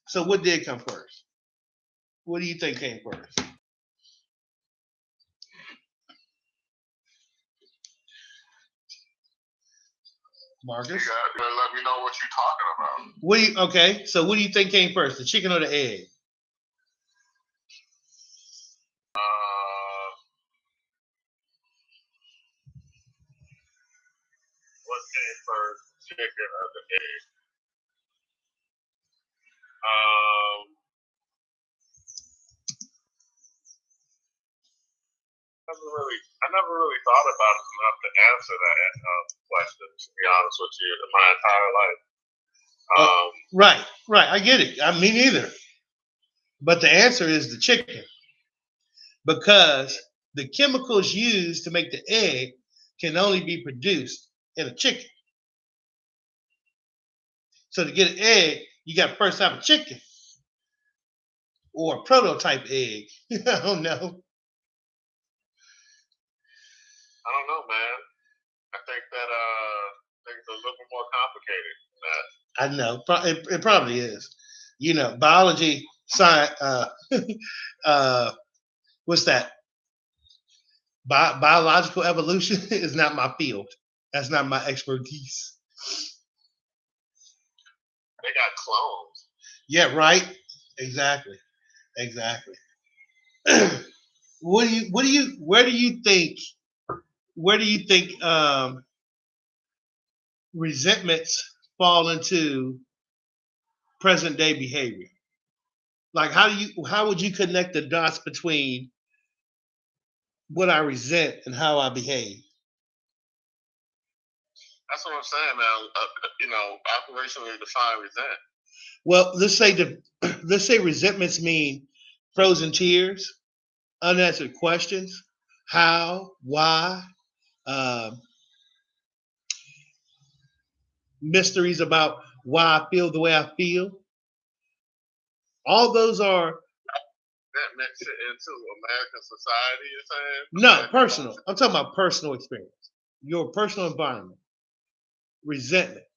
So what did come first? What do you think came first? Marcus? You gotta let me know what you're talking about. What do you okay? So what do you think came first, the chicken or the egg? What came first, chicken or the egg? I never really thought about it enough to answer that question. To be honest with you, in my entire life. Right. I get it. Me neither. But the answer is the chicken, because the chemicals used to make the egg can only be produced in a chicken. So to get an egg, you got to first have a chicken or a prototype egg. I don't know. I don't know, man. I think that things are a little bit more complicated than that. I know. It probably is. You know, biology, science, what's that? Biological evolution is not my field. That's not my expertise. They got clones. Yeah, right. Exactly. Where do you think resentments fall into present day behavior? Like how would you connect the dots between what I resent and how I behave? That's what I'm saying, man. Operationally define resent. Well, let's say resentments mean frozen tears, unanswered questions, how, why, mysteries about why I feel the way I feel. All those are that makes it into American society. You're saying? No, personal. I'm talking about personal experience, your personal environment, resentment,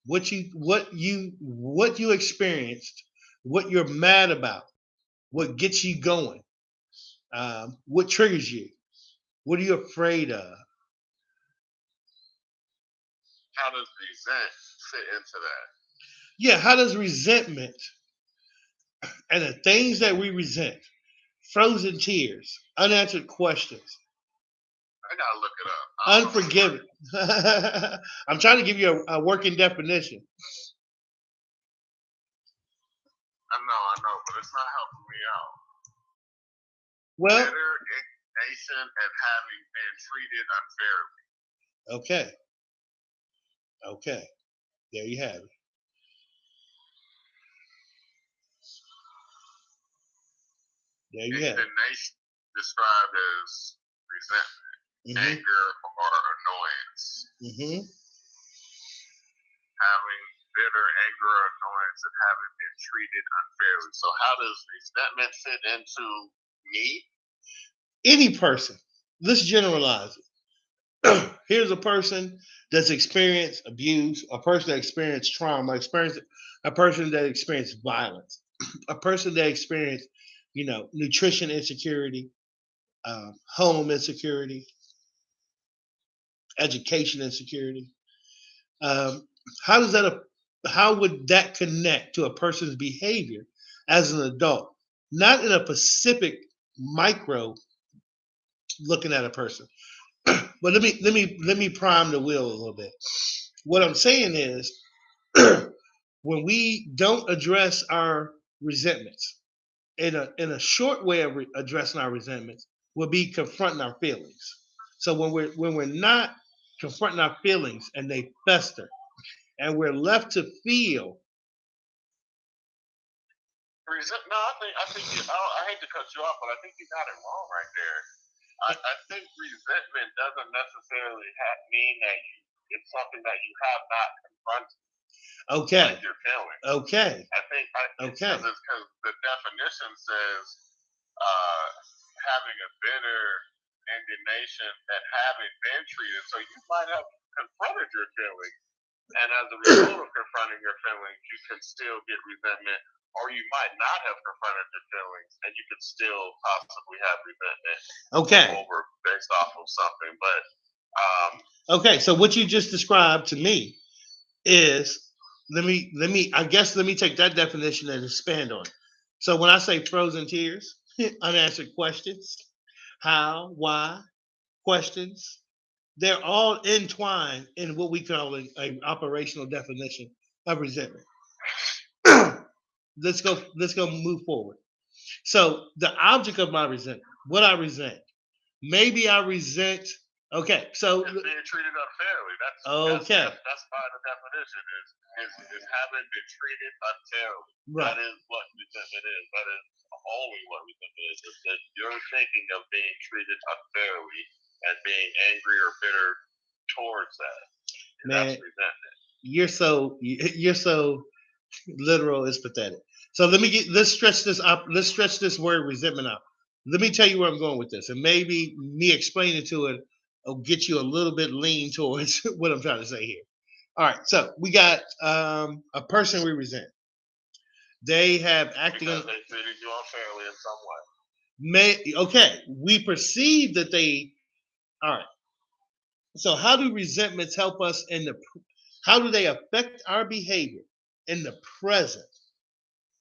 what you experienced, what you're mad about, what gets you going, what triggers you, what are you afraid of? How does resent fit into that? Yeah, how does resentment and the things that we resent, frozen tears, unanswered questions, I gotta look it up. unforgiving. I'm trying to give you a working definition. I know, but it's not helping me out. Well, bitter indignation and having been treated unfairly. Okay. There you have it. There you have it. Indignation described as resentment, anger, or annoyance. Having bitter anger or annoyance and having been treated unfairly. So how does resentment fit into me? Any person. Let's generalize it. Here's a person that's experienced abuse, a person that experienced trauma, a person that experienced violence, a person that experienced, nutrition insecurity, home insecurity, education insecurity. How would that connect to a person's behavior as an adult? Not in a specific micro looking at a person, but let me prime the wheel a little bit. What I'm saying is, when we don't address our resentments, in a short way of addressing our resentments will be confronting our feelings. So when we're not confronting our feelings and they fester, and we're left to feel. I think I hate to cut you off, but I think you got it wrong right there. I think resentment doesn't necessarily mean that it's something that you have not confronted. Okay. Like you're feeling. Okay. I think because the definition says having a bitter indignation at having been treated. So you might have confronted your feelings And as a result of confronting your feelings, you can still get resentment, or you might not have confronted your feelings, and you could still possibly have resentment Okay. over based off of something. But Okay, so what you just described to me is let me take that definition and expand on it. So when I say frozen tears, unanswered questions, how, why, questions, they're all entwined in what we call a operational definition of resentment. Let's go move forward. So the object of my resentment, what I resent. Maybe I resent. Okay, so it's being treated unfairly. okay, That's by the definition is having been treated unfairly. right. That is what resentment is. That is only what resentment is. Is that you're thinking of being treated unfairly and being angry or bitter towards that. And Man, that's resentment. You're so literal. It's pathetic. So let's stretch this word resentment out. Let me tell you where I'm going with this, and maybe me explaining to it will get you a little bit lean towards what I'm trying to say here. All right, so we got a person we resent. They have acting. Because they treated you unfairly in some way. Okay, we perceive that they. All right. So how do resentments help us how do they affect our behavior in the present?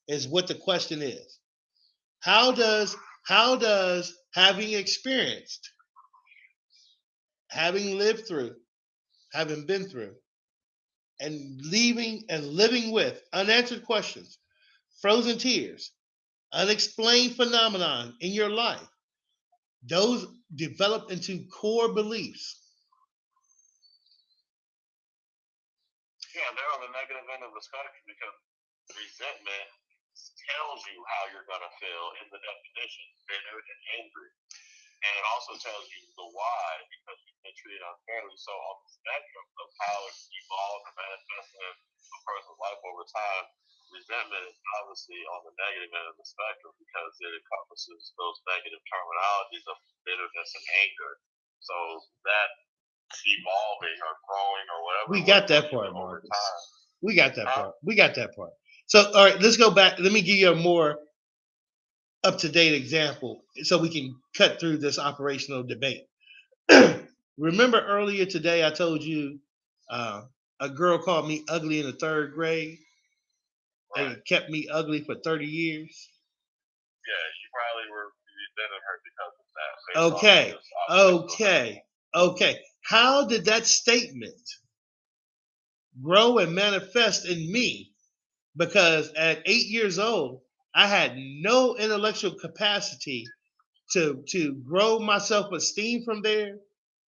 Is what the question is. How does having experienced, having lived through, having been through, and living with unanswered questions, frozen tears, unexplained phenomenon in your life, those develop into core beliefs. Yeah, they're on the negative end of the spectrum because resentment tells you how you're going to feel in the definition, bitter and angry. And it also tells you the why, because you've been treated unfairly. So on the spectrum of how it evolved and manifested in a person's life over time, resentment is obviously on the negative end of the spectrum because it encompasses those negative terminologies of bitterness and anger. So that evolving or growing or whatever. We got that part, Marcus. We got that part. We got that part. So, all right, let's go back. Let me give you a more up-to-date example so we can cut through this operational debate. Remember earlier today I told you a girl called me ugly in the third grade and it kept me ugly for 30 years? Yeah, you probably were resenting her because of that. Okay. How did that statement grow and manifest in me? Because at 8 years old, I had no intellectual capacity to grow my self-esteem from there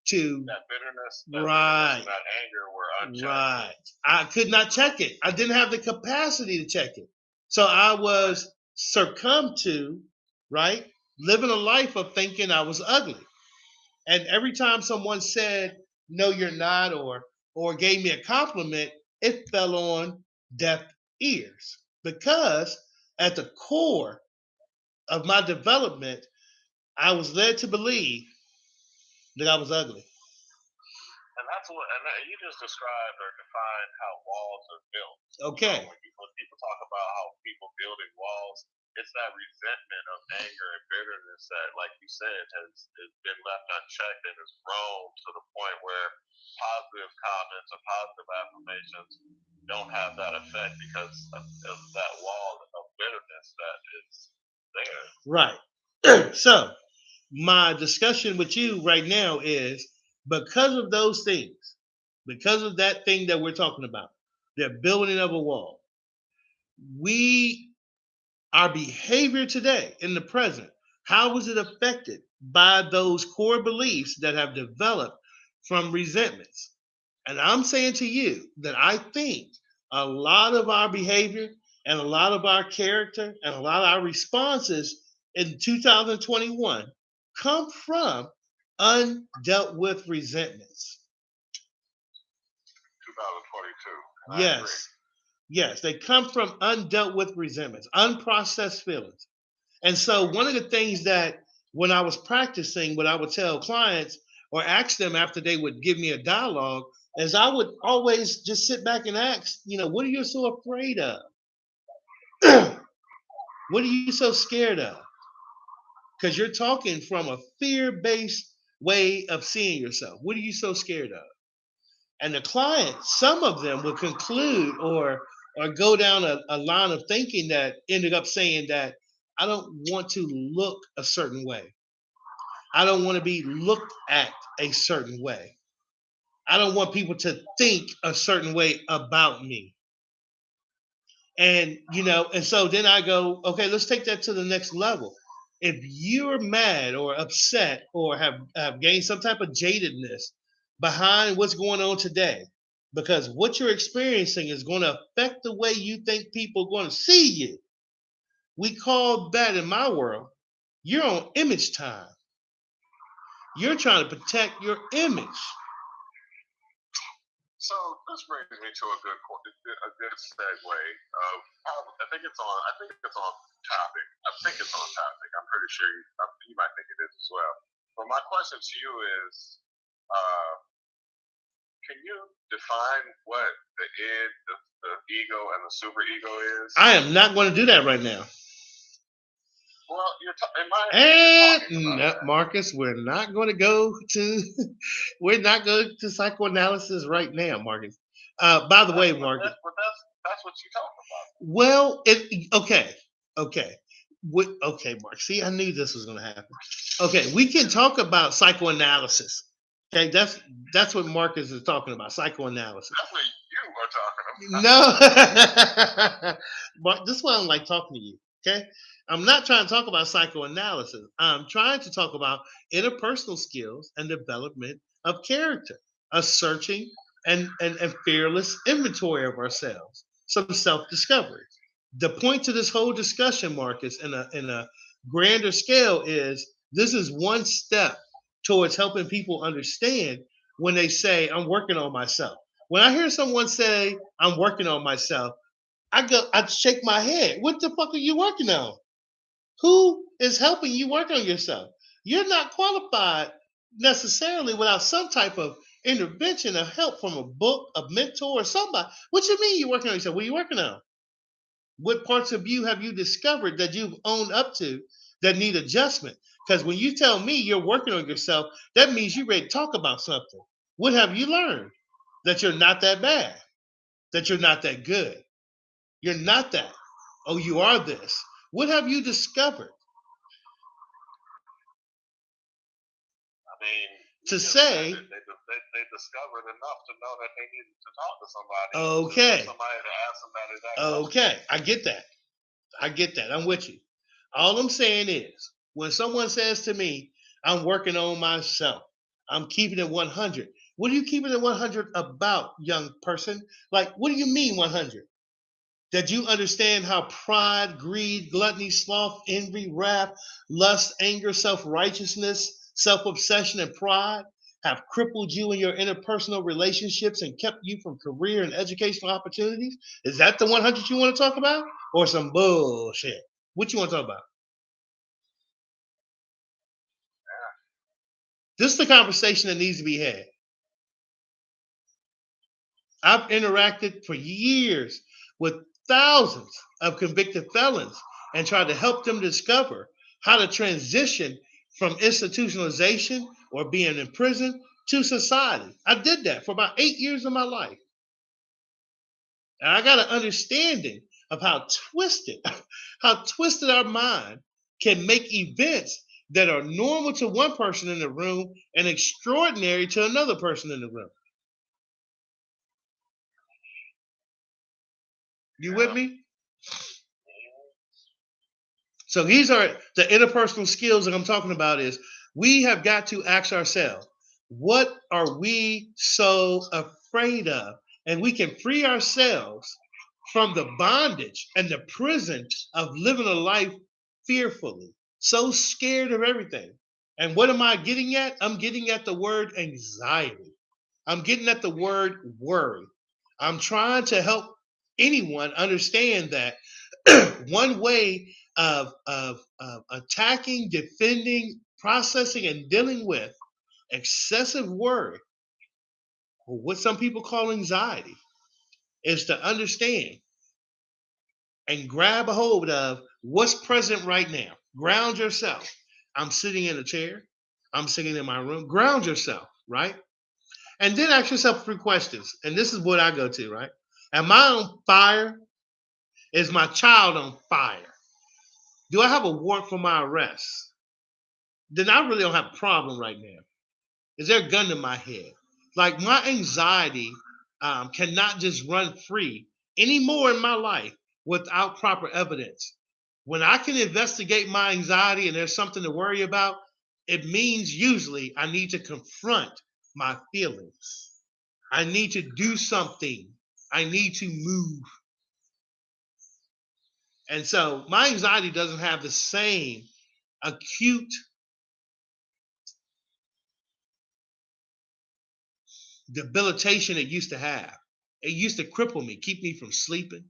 to that bitterness, right, that anger were unchecked. Right. I could not check it. I didn't have the capacity to check it. So I was succumbed to, right, living a life of thinking I was ugly. And every time someone said, no, you're not, or gave me a compliment, it fell on deaf ears. Because at the core of my development, I was led to believe that I was ugly. And that's what, and you just described or defined how walls are built. Okay. So when people talk about how people building walls, it's that resentment of anger and bitterness that, like you said, has been left unchecked and has grown to the point where positive comments or positive affirmations don't have that effect because of that wall of bitterness that is there. Right. So my discussion with you right now is because of those things, because of that thing that we're talking about, the building of a wall, our behavior today in the present, how was it affected by those core beliefs that have developed from resentments? And I'm saying to you that I think a lot of our behavior and a lot of our character and a lot of our responses in 2021 come from undealt with resentments. 2022. Yes, they come from undealt with resentments, unprocessed feelings. And so one of the things that when I was practicing, what I would tell clients or ask them after they would give me a dialogue is I would always just sit back and ask, what are you so afraid of? What are you so scared of? Because you're talking from a fear-based way of seeing yourself. What are you so scared of? And the client, some of them will conclude or go down a line of thinking that ended up saying that I don't want to look a certain way. I don't want to be looked at a certain way. I don't want people to think a certain way about me. And and so then I go, okay, let's take that to the next level. If you're mad or upset or have gained some type of jadedness behind what's going on today, because what you're experiencing is going to affect the way you think people are going to see you. We call that in my world, you're on image time. You're trying to protect your image. So this brings me to a good segue. I think it's on topic. I'm pretty sure you might think it is as well. But my question to you is, can you define what the ego and the super ego is? I am not going to do that right now. Well, no, Marcus, we're not going to go to psychoanalysis right now, Marcus. By the way, Marcus. That's what you talk about. Well, okay, Mark. See, I knew this was going to happen. Okay, we can talk about psychoanalysis. Okay, that's what Marcus is talking about, psychoanalysis. That's what you are talking about. No, but this is why I don't like talking to you. Okay, I'm not trying to talk about psychoanalysis. I'm trying to talk about interpersonal skills and development of character, a searching and fearless inventory of ourselves, some self-discovery. The point to this whole discussion, Marcus, in a grander scale, is this is one step towards helping people understand when they say, I'm working on myself. When I hear someone say, I'm working on myself, I shake my head. What the fuck are you working on? Who is helping you work on yourself? You're not qualified necessarily without some type of intervention or help from a book, a mentor, or somebody. What you mean you're working on yourself? What are you working on? What parts of you have you discovered that you've owned up to that need adjustment? Because when you tell me you're working on yourself, that means you're ready to talk about something. What have you learned? That you're not that bad, that you're not that good. You're not that. Oh, you are this. What have you discovered? I mean, to say they discovered enough to know that they needed to talk to somebody. Okay. Somebody to ask somebody that. Okay, I get that. I'm with you. All I'm saying is, when someone says to me, "I'm working on myself," I'm keeping it 100. What are you keeping it 100 about, young person? Like, what do you mean 100? That you understand how pride, greed, gluttony, sloth, envy, wrath, lust, anger, self-righteousness, self-obsession, and pride have crippled you in your interpersonal relationships and kept you from career and educational opportunities? Is that the 100 you want to talk about? Or some bullshit? What you want to talk about? This is the conversation that needs to be had. I've interacted for years with thousands of convicted felons and tried to help them discover how to transition from institutionalization or being in prison to society. I did that for about 8 years of my life. And I got an understanding of how twisted our mind can make events that are normal to one person in the room and extraordinary to another person in the room. You with me? So these are the interpersonal skills that I'm talking about. Is we have got to ask ourselves, what are we so afraid of? And we can free ourselves from the bondage and the prison of living a life fearfully, so scared of everything. And what am I getting at? I'm getting at the word anxiety. I'm getting at the word worry. I'm trying to help anyone understand that one way of attacking, defending, processing, and dealing with excessive worry or what some people call anxiety, is to understand and grab a hold of what's present right now. Ground yourself. I'm sitting in a chair. I'm sitting in my room. Ground yourself, right? And then ask yourself 3 questions. And this is what I go to, right? Am I on fire? Is my child on fire? Do I have a warrant for my arrest? Then I really don't have a problem right now. Is there a gun to my head? Like my anxiety cannot just run free anymore in my life without proper evidence. When I can investigate my anxiety and there's something to worry about, it means usually I need to confront my feelings. I need to do something. I need to move. And so my anxiety doesn't have the same acute debilitation it used to have. It used to cripple me, keep me from sleeping,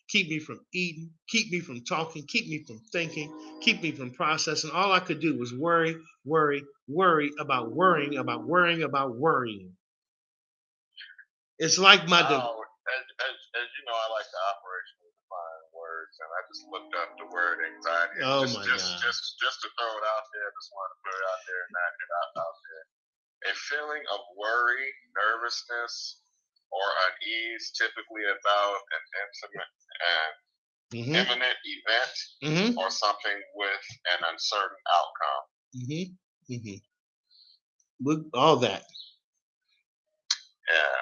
keep me from eating, keep me from talking, keep me from thinking, keep me from processing. All I could do was worry, worry, worry about worrying, about worrying, about worrying. It's like my. As you know, I like to operationally define words, and I just looked up the word anxiety. Oh just, my just, God. just to throw it out there, just want to put it out there and knock it out there. A feeling of worry, nervousness, or unease, typically about an imminent event or something with an uncertain outcome. Look, all that. Yeah.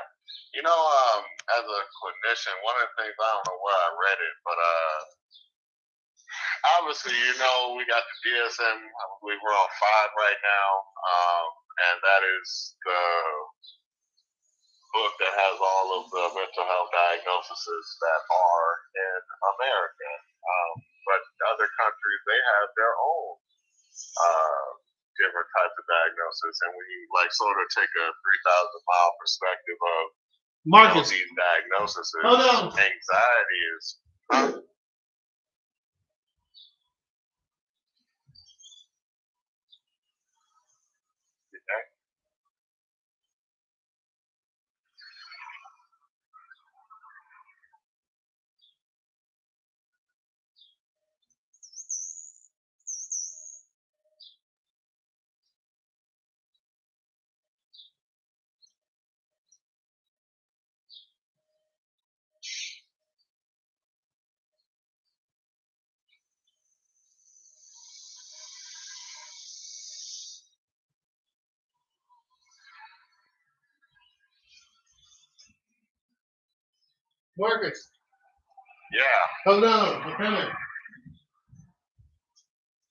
You know, as a clinician, one of the things, I don't know where I read it, but obviously, you know, we got the DSM, I believe we're on 5 right now, and that is the book that has all of the mental health diagnoses that are in America. But other countries, they have their own different types of diagnosis, and when you like sort of take a 3,000-mile perspective of Marcus, these diagnoses, hold on. anxiety is. Marcus. Yeah. Hold on. I'm coming.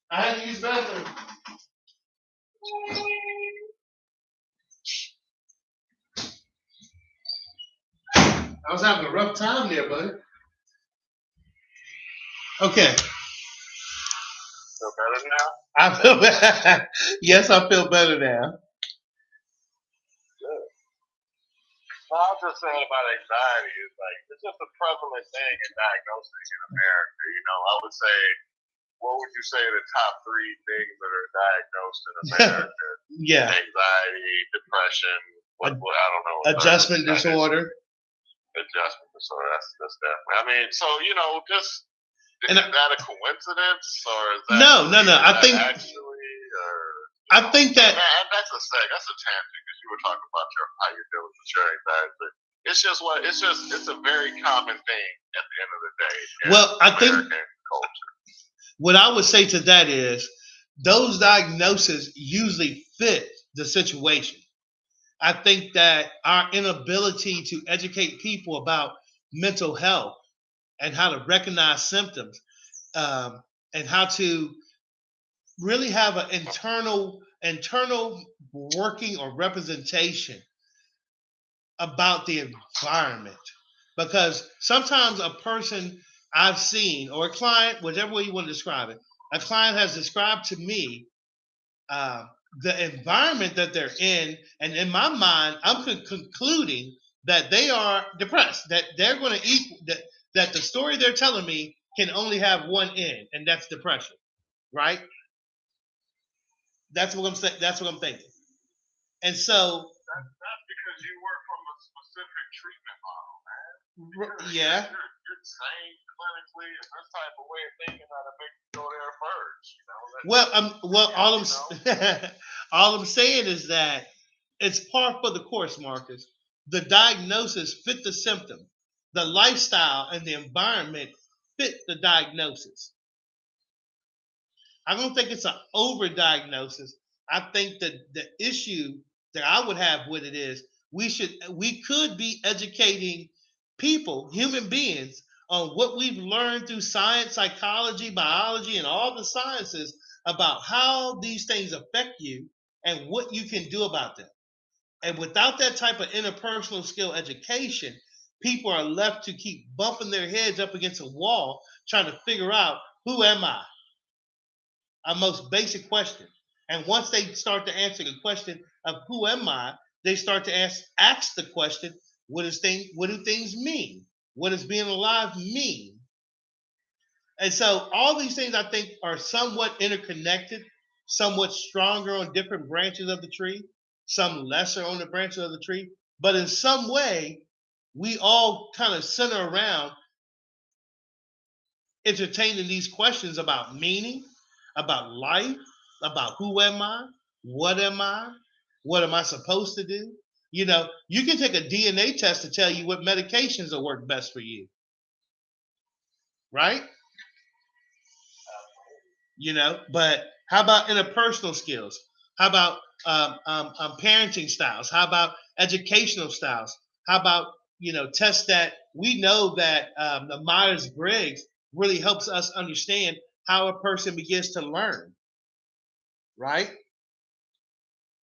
I had to use the bathroom. I was having a rough time there, buddy. Okay. Feel better now? I feel better. Yes, I feel better now. Good. Well, I was just saying about anxiety is like it's just a prevalent thing in diagnosing in America. You know, I would say, what would you say are the top 3 things that are diagnosed in America? Yeah. Anxiety, depression. I don't know. Adjustment disorder. Adjustment disorder. That's definitely. I mean, so you know, just is that a coincidence or is that no? I think actually, or I think that that's a tangent because you were talking about how you're dealing with your anxiety, but it's a very common thing at the end of the day. Well, I think culture. What I would say to that is those diagnoses usually fit the situation. I think that our inability to educate people about mental health and how to recognize symptoms and how to really have an internal working or representation about the environment. Because sometimes a person I've seen or a client, whichever way you want to describe it, a client has described to me the environment that they're in, and in my mind, I'm concluding that they are depressed. That they're going to that the story they're telling me can only have one end, and that's depression, right? That's what I'm saying. That's what I'm thinking. And so that's because you work from a treatment model, man. Yeah. You're trained clinically in this type of way of thinking how to make you go there first. You know. All I'm saying is that it's par for the course, Marcus. The diagnosis fit the symptom. The lifestyle and the environment fit the diagnosis. I don't think it's an overdiagnosis. I think that the issue that I would have with it is we could be educating people, human beings, on what we've learned through science, psychology, biology, and all the sciences about how these things affect you and what you can do about them. And without that type of interpersonal skill education, people are left to keep bumping their heads up against a wall trying to figure out, who am I? Our most basic question. And once they start to answer the question of who am I, they start to ask the question, what do things mean? What does being alive mean? And so all these things I think are somewhat interconnected, somewhat stronger on different branches of the tree, some lesser on the branches of the tree. But in some way, we all kind of center around entertaining these questions about meaning, about life, about who am I? What am I? What am I supposed to do? You know, you can take a DNA test to tell you what medications will work best for you. Right? You know, but how about interpersonal skills? How about parenting styles? How about educational styles? How about, tests that we know that the Myers-Briggs really helps us understand how a person begins to learn, right?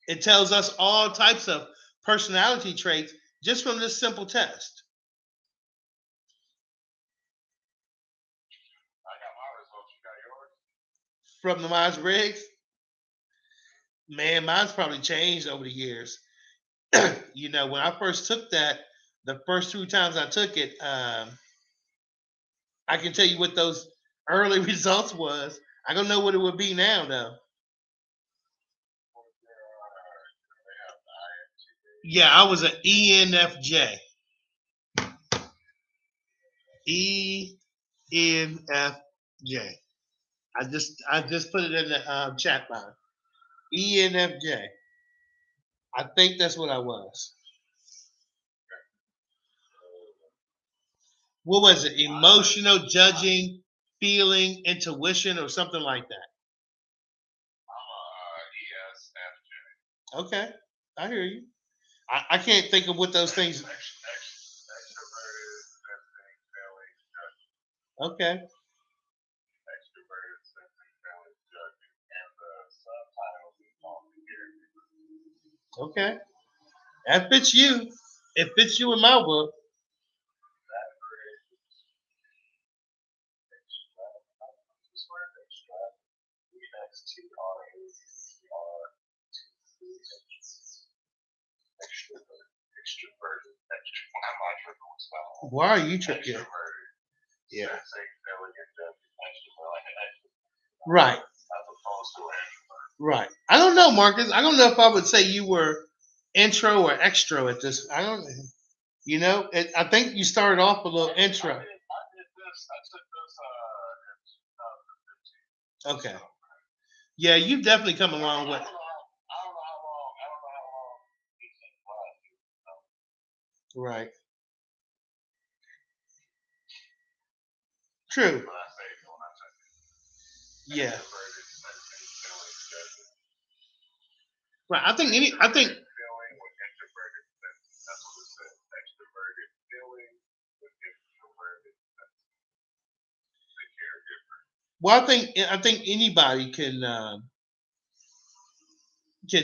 It tells us all types of personality traits just from this simple test. I got my results. You got yours? From the Myers-Briggs? Man, mine's probably changed over the years. When I first took that, the first 2 times I took it, I can tell you what those early results was. I don't know what it would be now, though. Yeah, I was an ENFJ. ENFJ. I just put it in the chat line. ENFJ. I think that's what I was. What was it? Emotional, judging, feeling, intuition, or something like that. I'm Okay, I hear you. I can't think of what those things. Okay. Okay. That fits you. It fits you in my book. Why are you tripping? Yeah. Right. Right. I don't know, Marcus. I don't know if I would say you were intro or extro at this. I don't. I think you started off a little intro. Okay. Yeah, you've definitely come a long way. Right. True. Yeah. Right. I think well, I think anybody can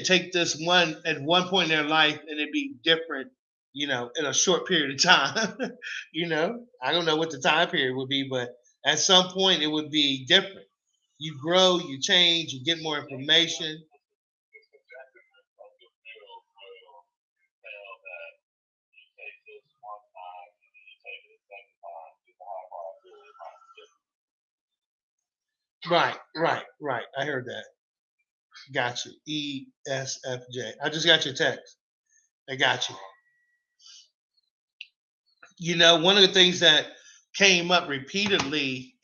take this one at one point in their life and it be different, in a short period of time. I don't know what the time period would be, but at some point it would be different. You grow, you change, you get more information. Right. I heard that. Got you. ESFJ. I just got your text. I got you. one of the things that came up repeatedly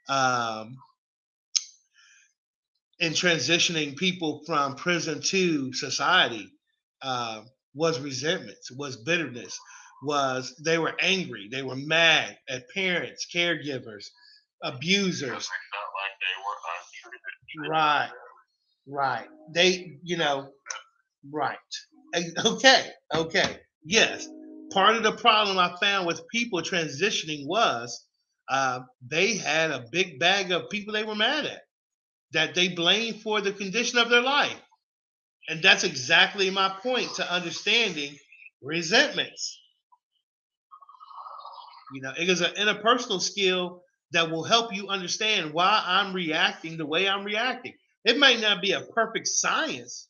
um, in transitioning people from prison to society was resentment, was bitterness, was they were angry, they were mad at parents, caregivers, abusers. They felt like they were untreated. Right, right. They, right. Okay, okay. Yes. Part of the problem I found with people transitioning was they had a big bag of people they were mad at that they blamed for the condition of their life. And that's exactly my point to understanding resentments. It is an interpersonal skill that will help you understand why I'm reacting the way I'm reacting. It might not be a perfect science,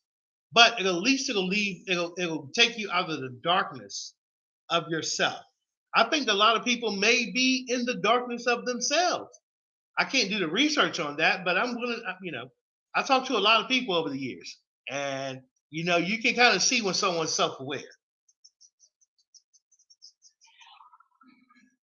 but at least it'll take you out of the darkness of yourself. I think a lot of people may be in the darkness of themselves. I can't do the research on that, but I'm willing. I talked to a lot of people over the years, and you can kind of see when someone's self-aware,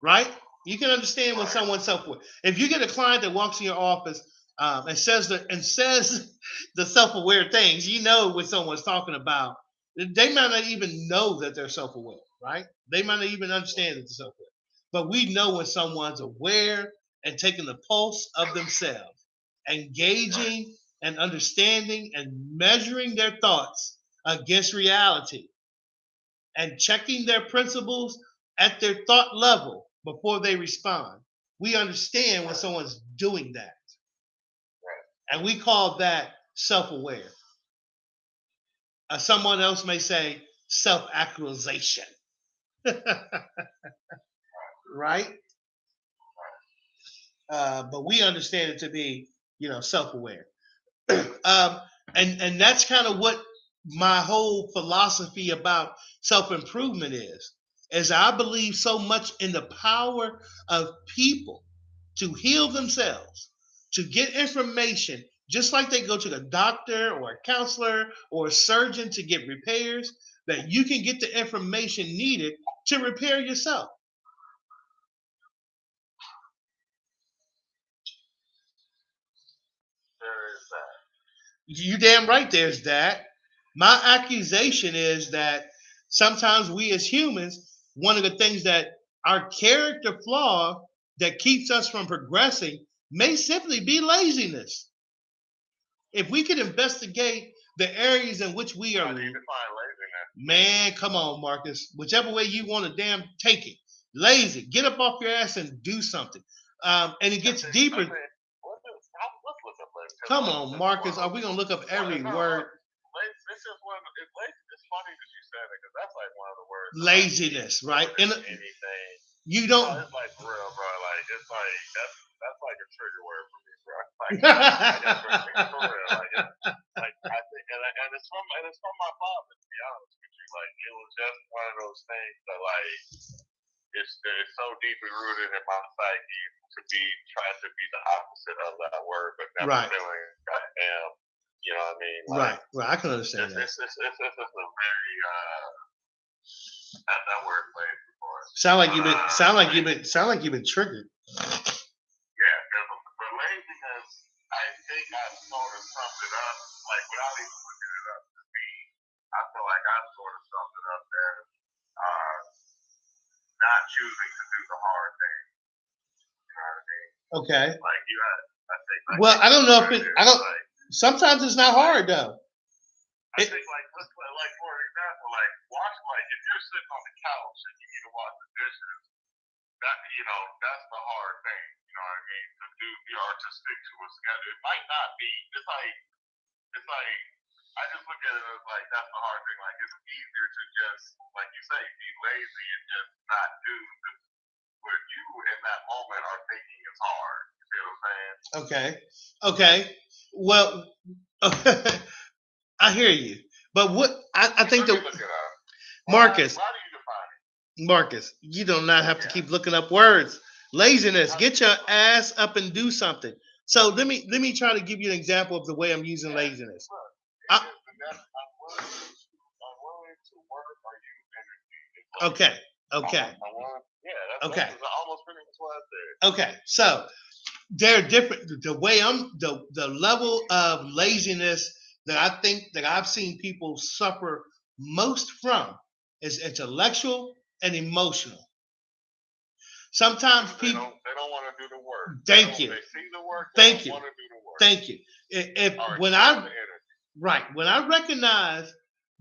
right? You can understand when someone's self-aware. If you get a client that walks in your office and says the self-aware things, what someone's talking about. They might not even know that they're self-aware, right? They might not even understand that they're self-aware. But we know when someone's aware and taking the pulse of themselves, engaging and understanding and measuring their thoughts against reality and checking their principles at their thought level before they respond. We understand when someone's doing that. And we call that self-aware. Someone else may say self-actualization. Right? But we understand it to be, self-aware. And that's kind of what my whole philosophy about self-improvement is I believe so much in the power of people to heal themselves, to get information, just like they go to the doctor or a counselor or a surgeon to get repairs, that you can get the information needed to repair yourself. There is that. You damn right there's that. My accusation is that sometimes we as humans, one of the things that our character flaw that keeps us from progressing may simply be laziness. If we could investigate the areas in which we How are, do you define laziness? man, come on, Marcus, whichever way you want to damn take it. Lazy, get up off your ass and do something. And it gets deeper. Let's look up laziness. Come on, Marcus, are we gonna look up every word? It's just one. It's funny that you said it because that's like one of the words. Laziness, right? And anything. you No, don't. it's like for real, bro. Like it's like that's like a trigger word for me, bro. Like for real. Like I think, and it's from my father. To be honest with you, like it was just one of those things that like it's so deeply rooted in my psyche to be trying to be the opposite of that word, but never Right. feeling I am. You know what I mean? Right, right. I can understand that. It's a very that word played before. Sound like you've been triggered. Yeah, the laziness, I think I sort of summed it up, like without even looking it up to me, I feel like I sort of summed it up as not choosing to do the hard thing. You know what I mean? Okay. Like you had, I think. Like, well, I don't know if it. I don't. Like, Sometimes it's not hard though. I think like for example, like watch like if you're sitting on the couch and you need to wash the dishes, that that's the hard thing. You know what I mean? To do to stick to a schedule. It might not be. It's like I just look at it as like that's the hard thing. Like it's easier to just like you say be lazy and just not do what you in that moment are thinking is hard. You see what I'm saying? Okay. Well, I hear you, but what I think that Marcus. Why do you define it? Marcus, you do not have to keep looking up words. Laziness. Get your ass up and do something. So let me try to give you an example of the way I'm using laziness. Okay. Okay. Yeah, Okay. that's almost pretty much what I said. Okay. So they're different. The way the level of laziness that I think that I've seen people suffer most from is intellectual and emotional. Sometimes They people don't want to do the work. Thank you. They see the work. Thank you. Want to do the work. Thank you. If Or when expend I the energy. right when I recognize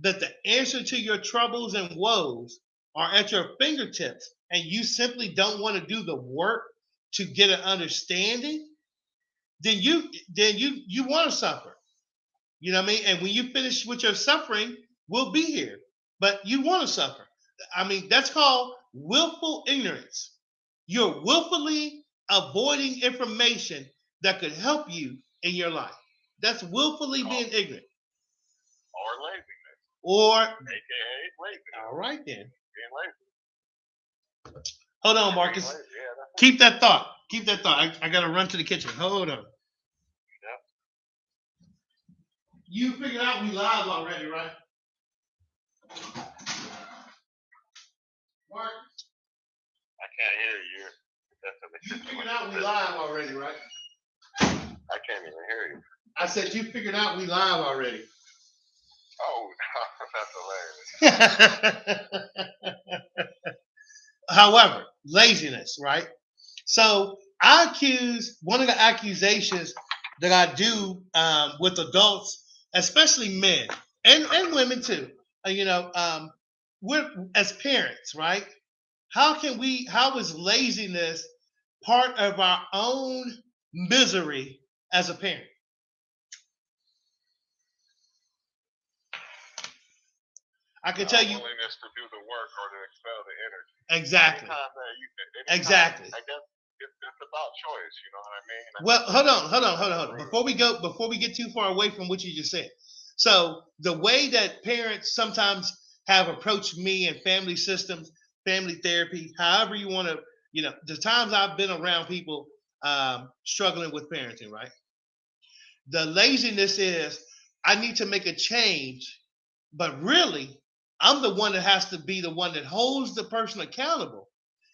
that the answer to your troubles and woes are at your fingertips, and you simply don't want to do the work to get an understanding, then you want to suffer. You know what I mean? And when you finish with your suffering, we'll be here. But you want to suffer. I mean, that's called willful ignorance. You're willfully avoiding information that could help you in your life. That's willfully being ignorant. Or laziness. Or AKA laziness. All right then. Being lazy. Hold on, Marcus. Yeah, Keep that thought. Keep that thought. I gotta run to the kitchen. Hold on. Yep. You figured out we live already, right? Mark, I can't hear you. you figured out we live already, right? I can't even hear you. I said you figured out we live already. Oh, that's hilarious. However, laziness, right? So I accuse one of the accusations that I do with adults, especially men and women too. We're as parents, right? How is laziness part of our own misery as a parent? I can tell you willingness to do the work or to expel the energy. Exactly. Exactly. I guess it's about choice. You know what I mean? Well, hold on. Before we get too far away from what you just said. So the way that parents sometimes have approached me and family systems, family therapy, however you want to, the times I've been around people struggling with parenting, right? The laziness is I need to make a change, but really I'm the one that has to be the one that holds the person accountable.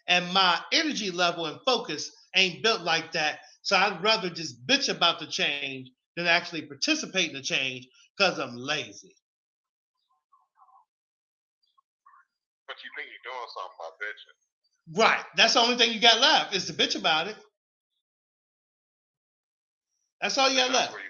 And my energy level and focus ain't built like that. So I'd rather just bitch about the change than actually participate in the change because I'm lazy. But you think you're doing something by bitching. Right. That's the only thing you got left is to bitch about it. That's all you got left. That's where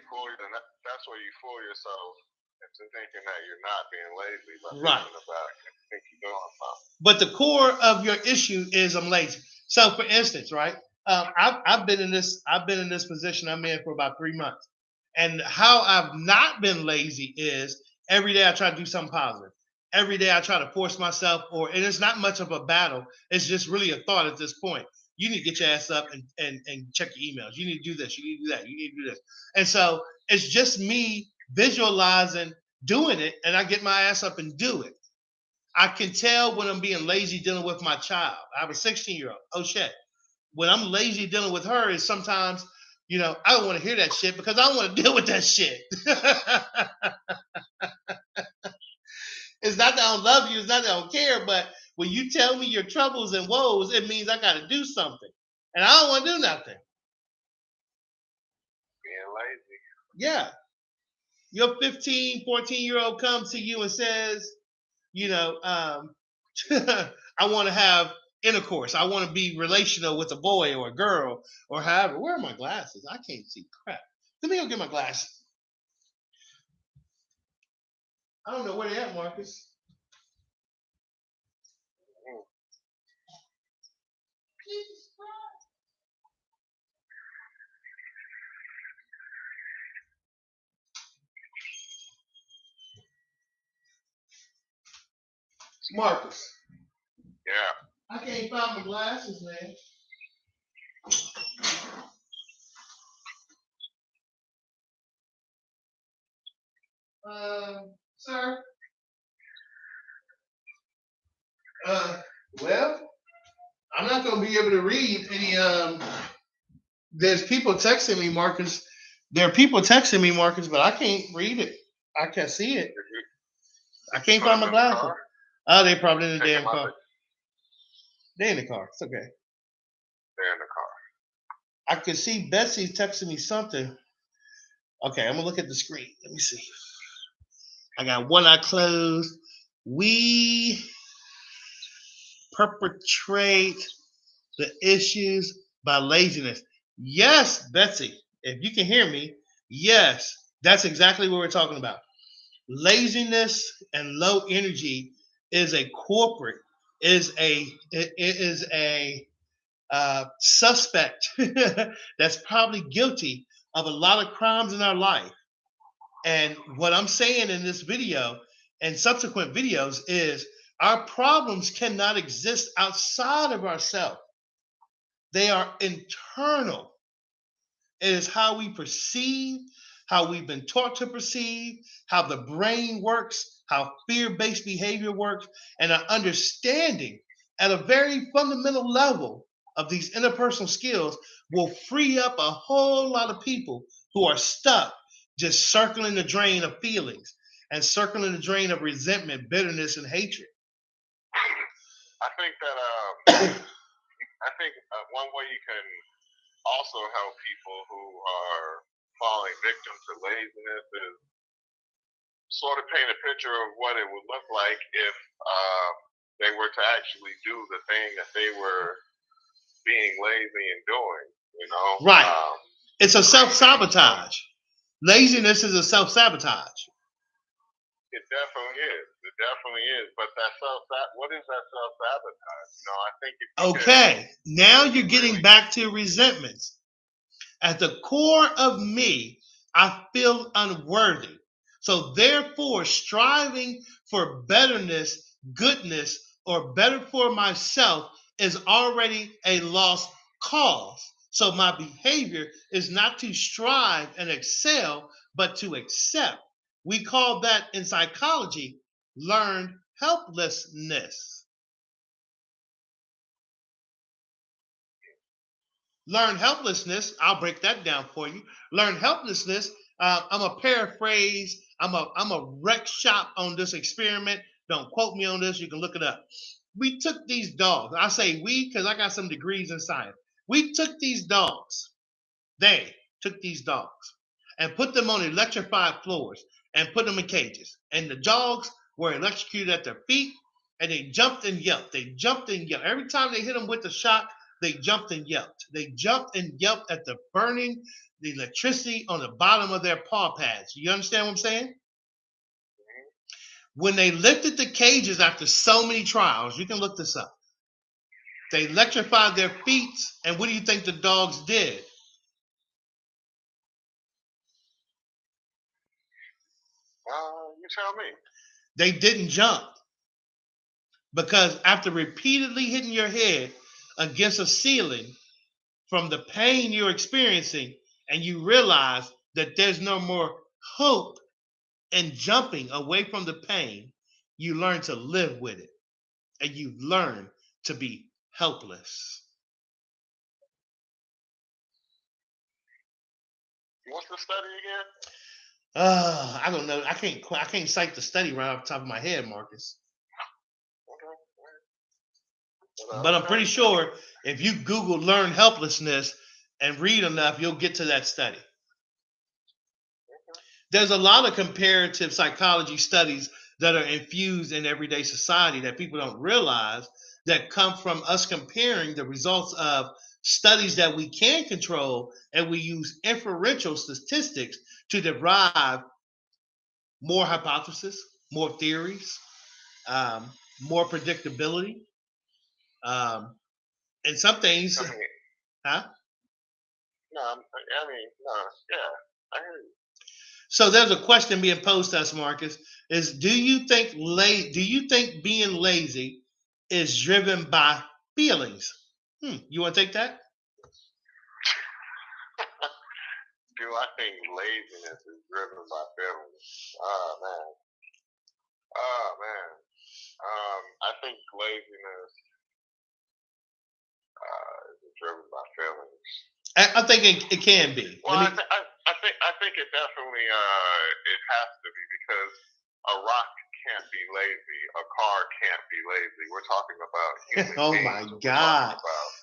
you fool yourself into thinking that you're not being lazy, but right. About it. You think you're doing something. But the core of your issue is I'm lazy. So, for instance, right? I've been in this position I'm in for about 3 months, and how I've not been lazy is every day I try to do something positive. Every day I try to force myself, and it's not much of a battle. It's just really a thought at this point. You need to get your ass up and check your emails. You need to do this. You need to do that. You need to do this. And so it's just me visualizing doing it, and I get my ass up and do it. I can tell when I'm being lazy dealing with my child. I have a 16-year-old. Oh, shit. When I'm lazy dealing with her is sometimes, I don't want to hear that shit because I don't want to deal with that shit. It's not that I don't love you. It's not that I don't care. But when you tell me your troubles and woes, it means I got to do something. And I don't want to do nothing. Being lazy. Yeah. Your 15, 14-year-old comes to you and says, I want to have intercourse. I want to be relational with a boy or a girl or however. Where are my glasses? I can't see crap. Let me go get my glasses. I don't know where they at, Marcus. Marcus. Yeah. I can't find my glasses, man. Sir. Well, I'm not going to be able to read any. There's people texting me, Marcus. There are people texting me, Marcus, but I can't read it. I can't see it. I can't find my glasses. Oh, they probably in the damn car. They're in the car. It's okay. They're in the car. I could see Betsy texting me something. Okay, I'm gonna look at the screen. Let me see. I got one eye closed. We perpetrate the issues by laziness. Yes, Betsy, if you can hear me, yes, that's exactly what we're talking about. Laziness and low energy is a corporate, is a suspect that's probably guilty of a lot of crimes in our life. And what I'm saying in this video and subsequent videos is our problems cannot exist outside of ourselves. They are internal. It is how we perceive, how we've been taught to perceive, how the brain works, how fear-based behavior works, and an understanding at a very fundamental level of these interpersonal skills will free up a whole lot of people who are stuck just circling the drain of feelings and circling the drain of resentment, bitterness, and hatred. I think that one way you can also help people who are falling victim to laziness is sort of paint a picture of what it would look like if they were to actually do the thing that they were being lazy and doing, you know? Right. It's a self-sabotage. Laziness is a self-sabotage. It definitely is. It definitely is. But what is that self-sabotage? You know, I think okay, now you're getting back to resentments. At the core of me, I feel unworthy. So therefore, striving for betterness, goodness, or better for myself is already a lost cause. So my behavior is not to strive and excel, but to accept. We call that in psychology learned helplessness. Learn helplessness. I'll break that down for you. Learn helplessness. I'm a paraphrase. I'm a wreck shop on this experiment. Don't quote me on this. You can look it up. We took these dogs. I say we because I got some degrees in science. We took these dogs. They took these dogs and put them on electrified floors and put them in cages. And the dogs were electrocuted at their feet and they jumped and yelped. They jumped and yelped. Every time they hit them with the shock, they jumped and yelped. They jumped and yelped at the burning, the electricity on the bottom of their paw pads. You understand what I'm saying? When they lifted the cages after so many trials, you can look this up. They electrified their feet, and what do you think the dogs did? You tell me. They didn't jump. Because after repeatedly hitting your head against a ceiling from the pain you're experiencing, and you realize that there's no more hope in jumping away from the pain, you learn to live with it. And you learn to be helpless. What's the study again? I don't know. I can't cite the study right off the top of my head, Marcus. But I'm pretty sure if you Google learn helplessness and read enough, you'll get to that study. There's a lot of comparative psychology studies that are infused in everyday society that people don't realize that come from us comparing the results of studies that we can control, and we use inferential statistics to derive more hypotheses, more theories, more predictability. And some things, huh? No, I hear you. So there's a question being posed to us, Marcus, is do you think being lazy is driven by feelings? You want to take that? Do I think laziness is driven by feelings? Oh man. I think laziness is driven by feelings. I think it can be. Well, I think it definitely it has to be, because a rock can't be lazy. A car can't be lazy. We're talking about human Oh beings. my God,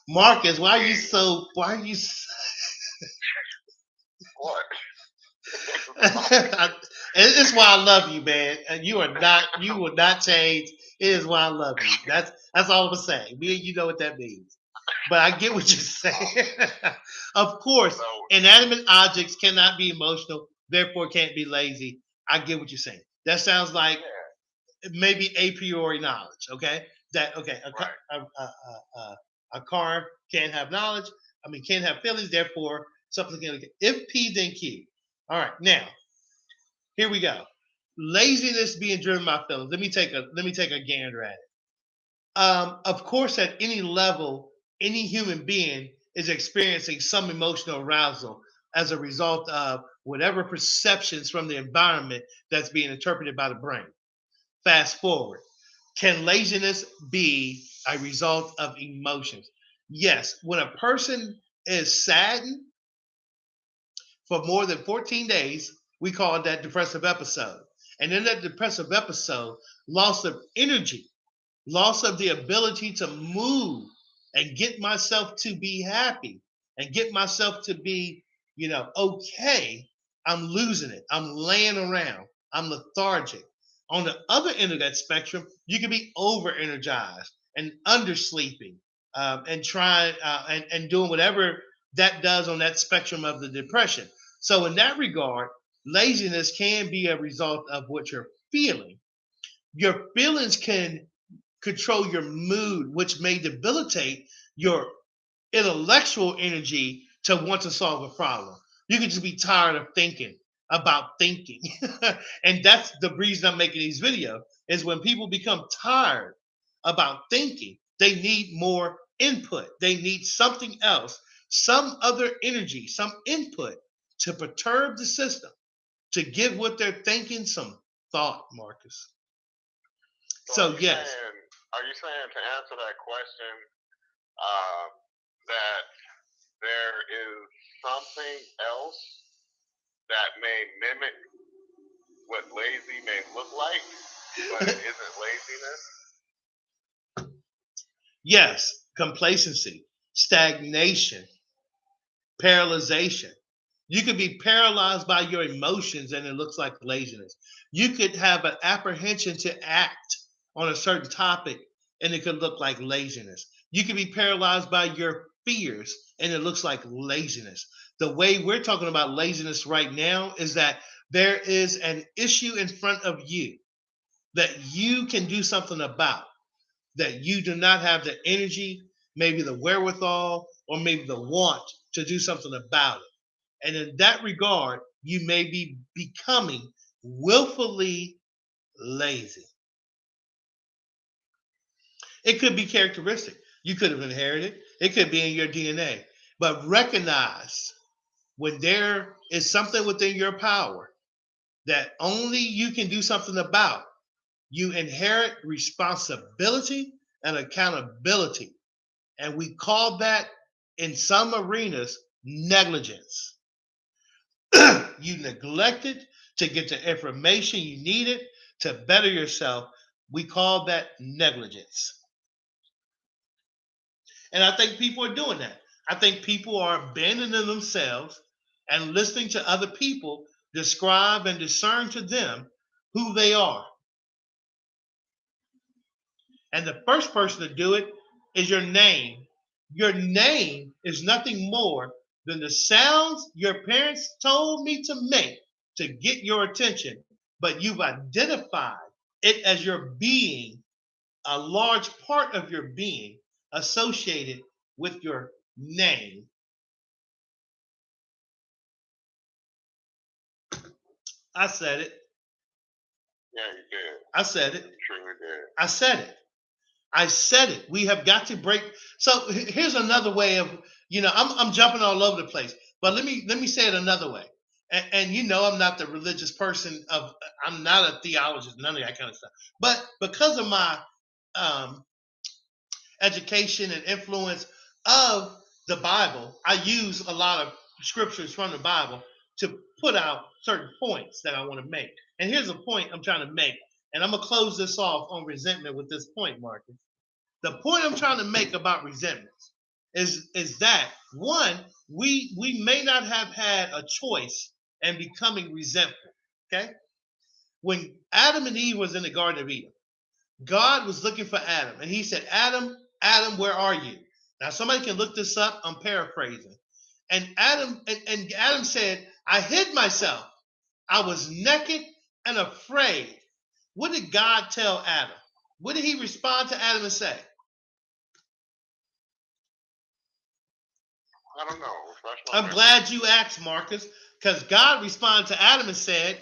Marcus, why are you so? What? It's why I love you, man. And you will not change. It is why I love you. That's all I'm saying. Me and you know what that means. But I get what you're saying. Of course, inanimate objects cannot be emotional, therefore can't be lazy. I get what you're saying. That sounds like maybe a priori knowledge. Okay, a car can't have knowledge. I mean, can't have feelings. Therefore, something can. If P, then Q. All right, now here we go. Laziness being driven by feelings. Let me take a gander at it. Of course, at any level, any human being is experiencing some emotional arousal as a result of whatever perceptions from the environment that's being interpreted by the brain. Fast forward. Can laziness be a result of emotions? Yes. When a person is saddened for more than 14 days, we call that depressive episode. And in that depressive episode, loss of energy, loss of the ability to move and get myself to be happy and get myself to be, okay, I'm losing it. I'm laying around. I'm lethargic. On the other end of that spectrum, you can be over energized and undersleeping and trying and doing whatever that does on that spectrum of the depression. So, in that regard, laziness can be a result of what you're feeling. Your feelings can control your mood, which may debilitate your intellectual energy to want to solve a problem. You can just be tired of thinking about thinking. And that's the reason I'm making these videos is when people become tired about thinking, they need more input. They need something else, some other energy, some input to perturb the system, to give what they're thinking some thought, Marcus. So yes. Are you saying to answer that question that there is something else that may mimic what lazy may look like, but it isn't laziness? Yes, complacency, stagnation, paralyzation. You could be paralyzed by your emotions and it looks like laziness. You could have an apprehension to act on a certain topic and it could look like laziness. You could be paralyzed by your fears and it looks like laziness. The way we're talking about laziness right now is that there is an issue in front of you that you can do something about, that you do not have the energy, maybe the wherewithal, or maybe the want to do something about it. And in that regard, you may be becoming willfully lazy. It could be characteristic. You could have inherited. It could be in your DNA. But recognize when there is something within your power that only you can do something about, you inherit responsibility and accountability. And we call that in some arenas negligence. You neglected to get the information you needed to better yourself. We call that negligence. And I think people are doing that. I think people are abandoning themselves and listening to other people describe and discern to them who they are. And the first person to do it is your name. Your name is nothing more than the sounds your parents told me to make to get your attention, but you've identified it as your being, a large part of your being associated with your name. I said it. Yeah, you did. I said it. You truly did. I said it. I said it. We have got to break. So here's another way of, I'm jumping all over the place, but let me say it another way. And I'm not the religious person I'm not a theologist, none of that kind of stuff. But because of my education and influence of the Bible, I use a lot of scriptures from the Bible to put out certain points that I want to make. And here's a point I'm trying to make. And I'm going to close this off on resentment with this point, Marcus. The point I'm trying to make about resentment is that one, we may not have had a choice in becoming resentful. Okay? When Adam and Eve was in the Garden of Eden, God was looking for Adam, and he said, Adam, Adam, where are you? Now somebody can look this up. I'm paraphrasing. And Adam said, I hid myself. I was naked and afraid. What did God tell Adam? What did he respond to Adam and say? I don't know. I'm glad you asked, Marcus, because God responded to Adam and said,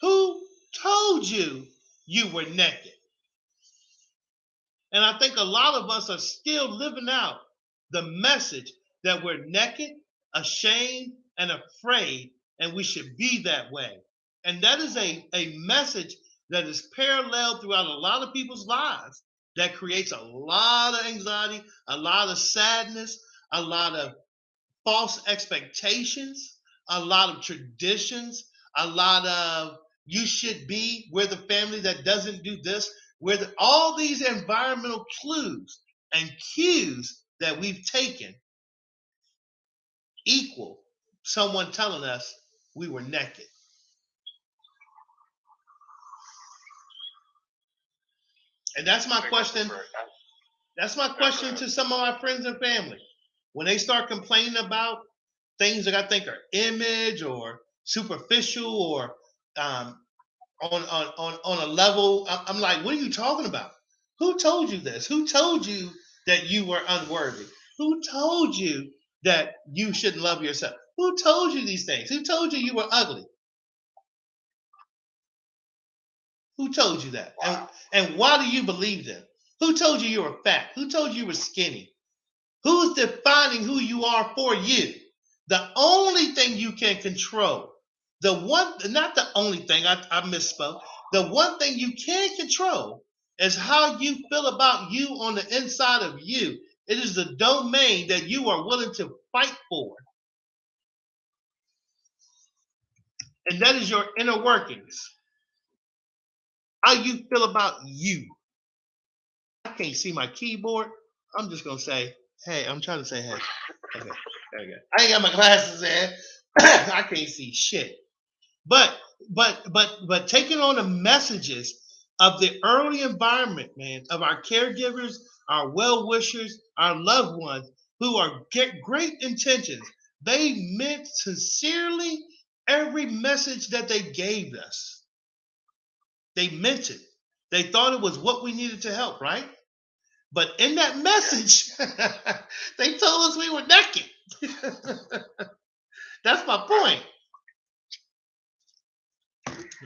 who told you you were naked? And I think a lot of us are still living out the message that we're naked, ashamed, and afraid, and we should be that way. And that is a message that is parallel throughout a lot of people's lives that creates a lot of anxiety, a lot of sadness, a lot of false expectations, a lot of traditions, a lot of you should be, we're the family that doesn't do this, all these environmental clues and cues that we've taken equal someone telling us we were naked. And that's my question. That's my question to some of my friends and family. When they start complaining about things that I think are image or superficial or on a level, I'm like, what are you talking about? Who told you this? Who told you that you were unworthy? Who told you that you shouldn't love yourself? Who told you these things? Who told you you were ugly? Who told you that? Wow. And why do you believe them? Who told you you were fat? Who told you you were skinny? Who's defining who you are for you? The only thing you can control, not the only thing, I misspoke. The one thing you can control is how you feel about you on the inside of you. It is the domain that you are willing to fight for. And that is your inner workings. How you feel about you. I can't see my keyboard. I'm just going to say, hey, I'm trying to say, hey. Okay, there you go. I ain't got my glasses in. I can't see shit. But taking on the messages of the early environment, man, of our caregivers, our well-wishers, our loved ones who are great intentions. They meant sincerely every message that they gave us. They meant it. They thought it was what we needed to help, right? But in that message, they told us we were naked. That's my point.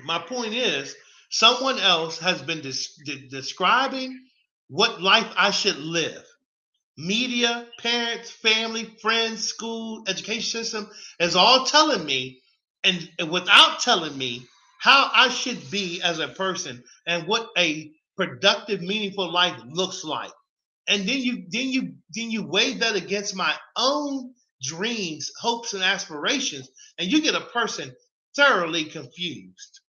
My point is, someone else has been describing what life I should live. Media, parents, family, friends, school, education system is all telling me, and without telling me how I should be as a person and what a productive, meaningful life looks like. And then you weigh that against my own dreams, hopes, and aspirations, and you get a person thoroughly confused.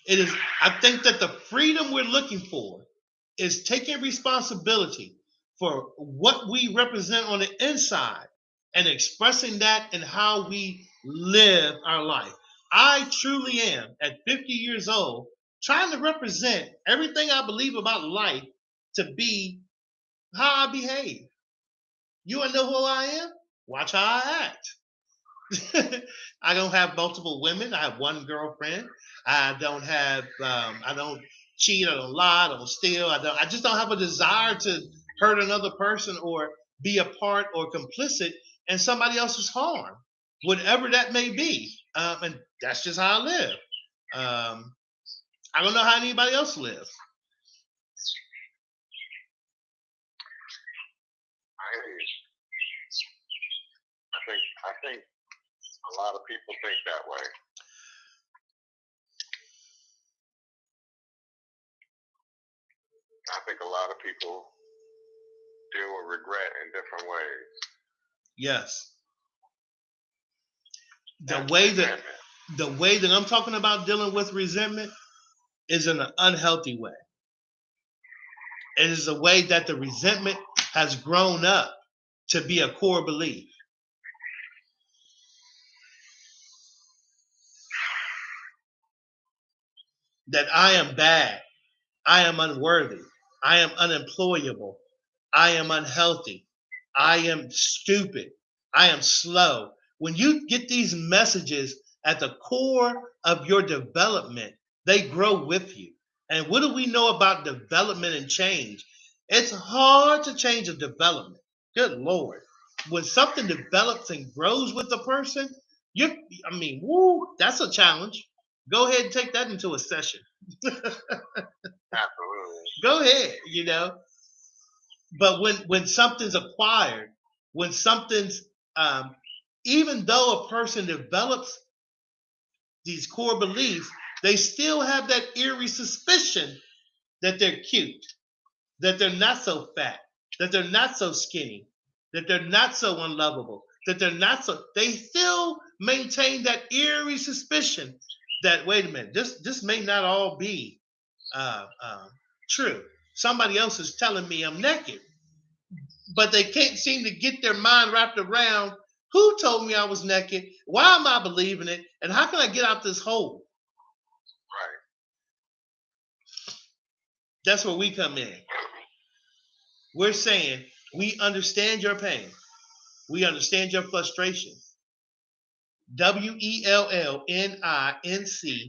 I think that the freedom we're looking for is taking responsibility for what we represent on the inside and expressing that in how we live our life. I truly am, at 50 years old, trying to represent everything I believe about life to be how I behave. You want to know who I am? Watch how I act. I don't have multiple women. I have one girlfriend. I don't have. I don't cheat. I don't lie. I don't steal. I just don't have a desire to hurt another person or be a part or complicit in somebody else's harm, whatever that may be. And that's just how I live. I don't know how anybody else lives. I think a lot of people think that way. I think a lot of people deal with regret in different ways. Yes. The way that I'm talking about dealing with resentment is in an unhealthy way. It is a way that the resentment has grown up to be a core belief. That I am bad, I am unworthy, I am unemployable, I am unhealthy, I am stupid, I am slow. When you get these messages at the core of your development, they grow with you. And what do we know about development and change? It's hard to change a development. Good Lord. When something develops and grows with a person, that's a challenge. Go ahead and take that into a session. Absolutely. Go ahead, But when something's acquired, when something's even though a person develops these core beliefs, they still have that eerie suspicion that they're cute, that they're not so fat, that they're not so skinny, that they're not so unlovable, that they're not so. They still maintain that eerie suspicion that, wait a minute, this may not all be true. Somebody else is telling me I'm naked, but they can't seem to get their mind wrapped around who told me I was naked, why am I believing it, and how can I get out this hole? Right. That's where we come in. We're saying we understand your pain. We understand your frustration. WELLNINC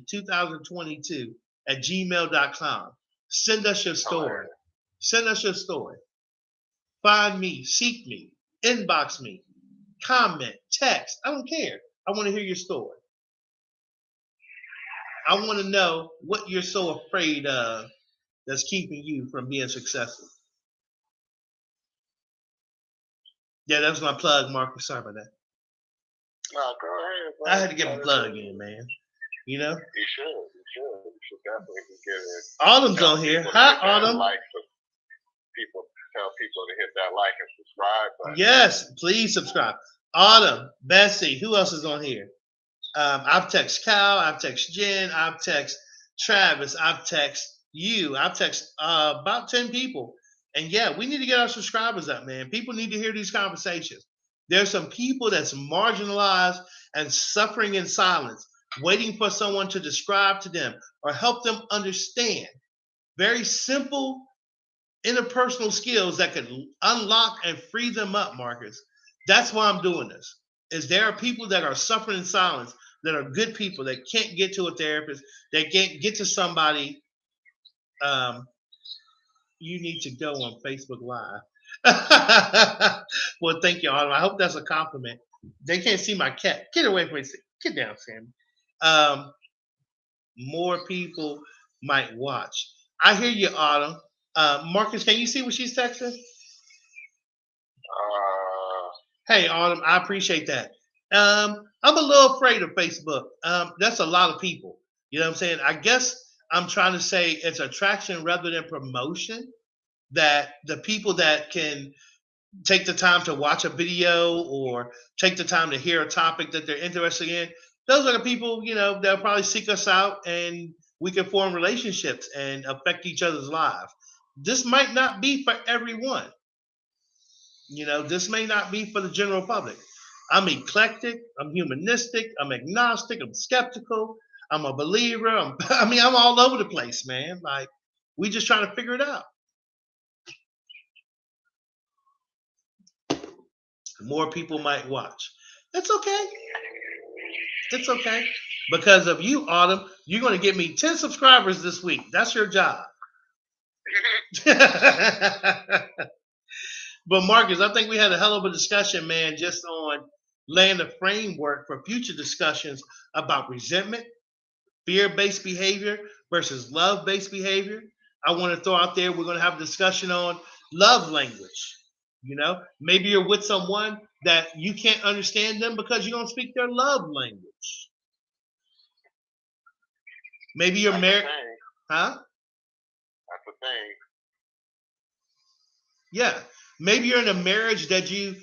2022 at gmail.com. Send us your story. Send us your story. Find me, seek me, inbox me, comment, text. I don't care. I want to hear your story. I want to know what you're so afraid of that's keeping you from being successful. Yeah, that was my plug, Marcus. Sorry about that. No, go ahead. Bro. I had to get my plug in, man. You know? You should definitely be getting it. Autumn's on here. Hi, Autumn. People tell people to hit that like and subscribe button. Yes, please subscribe. Autumn, Bessie, who else is on here? I've texted Cal, I've texted Jen, I've texted Travis, I've texted you, I've texted about 10 people. And yeah, we need to get our subscribers up, man. People need to hear these conversations. There's some people that's marginalized and suffering in silence, waiting for someone to describe to them or help them understand very simple interpersonal skills that can unlock and free them up, Marcus. That's why I'm doing this. Is there are people that are suffering in silence that are good people that can't get to a therapist, that can't get to somebody. You need to go on Facebook Live. Well, thank you, Autumn. I hope that's a compliment. They can't see my cat. Get away from me. Get down, Sammy. More people might watch. I hear you, Autumn. Marcus, can you see what she's texting? Hey, Autumn, I appreciate that. I'm a little afraid of Facebook. That's a lot of people. You know what I'm saying? I guess I'm trying to say it's attraction rather than promotion. That the people that can take the time to watch a video or take the time to hear a topic that they're interested in, those are the people, they'll probably seek us out and we can form relationships and affect each other's lives. This might not be for everyone. This may not be for the general public. I'm eclectic, I'm humanistic, I'm agnostic, I'm skeptical, I'm a believer. I'm all over the place, man. Like, we just trying to figure it out. More people might watch. That's okay. It's okay. Because of you, Autumn, you're going to get me 10 subscribers this week. That's your job. But Marcus, I think we had a hell of a discussion, man, just on laying the framework for future discussions about resentment, fear-based behavior versus love-based behavior. I want to throw out there, we're going to have a discussion on love language. Maybe you're with someone that you can't understand them because you don't speak their love language. Maybe you're married. Huh? That's the thing. Yeah. Maybe you're in a marriage that you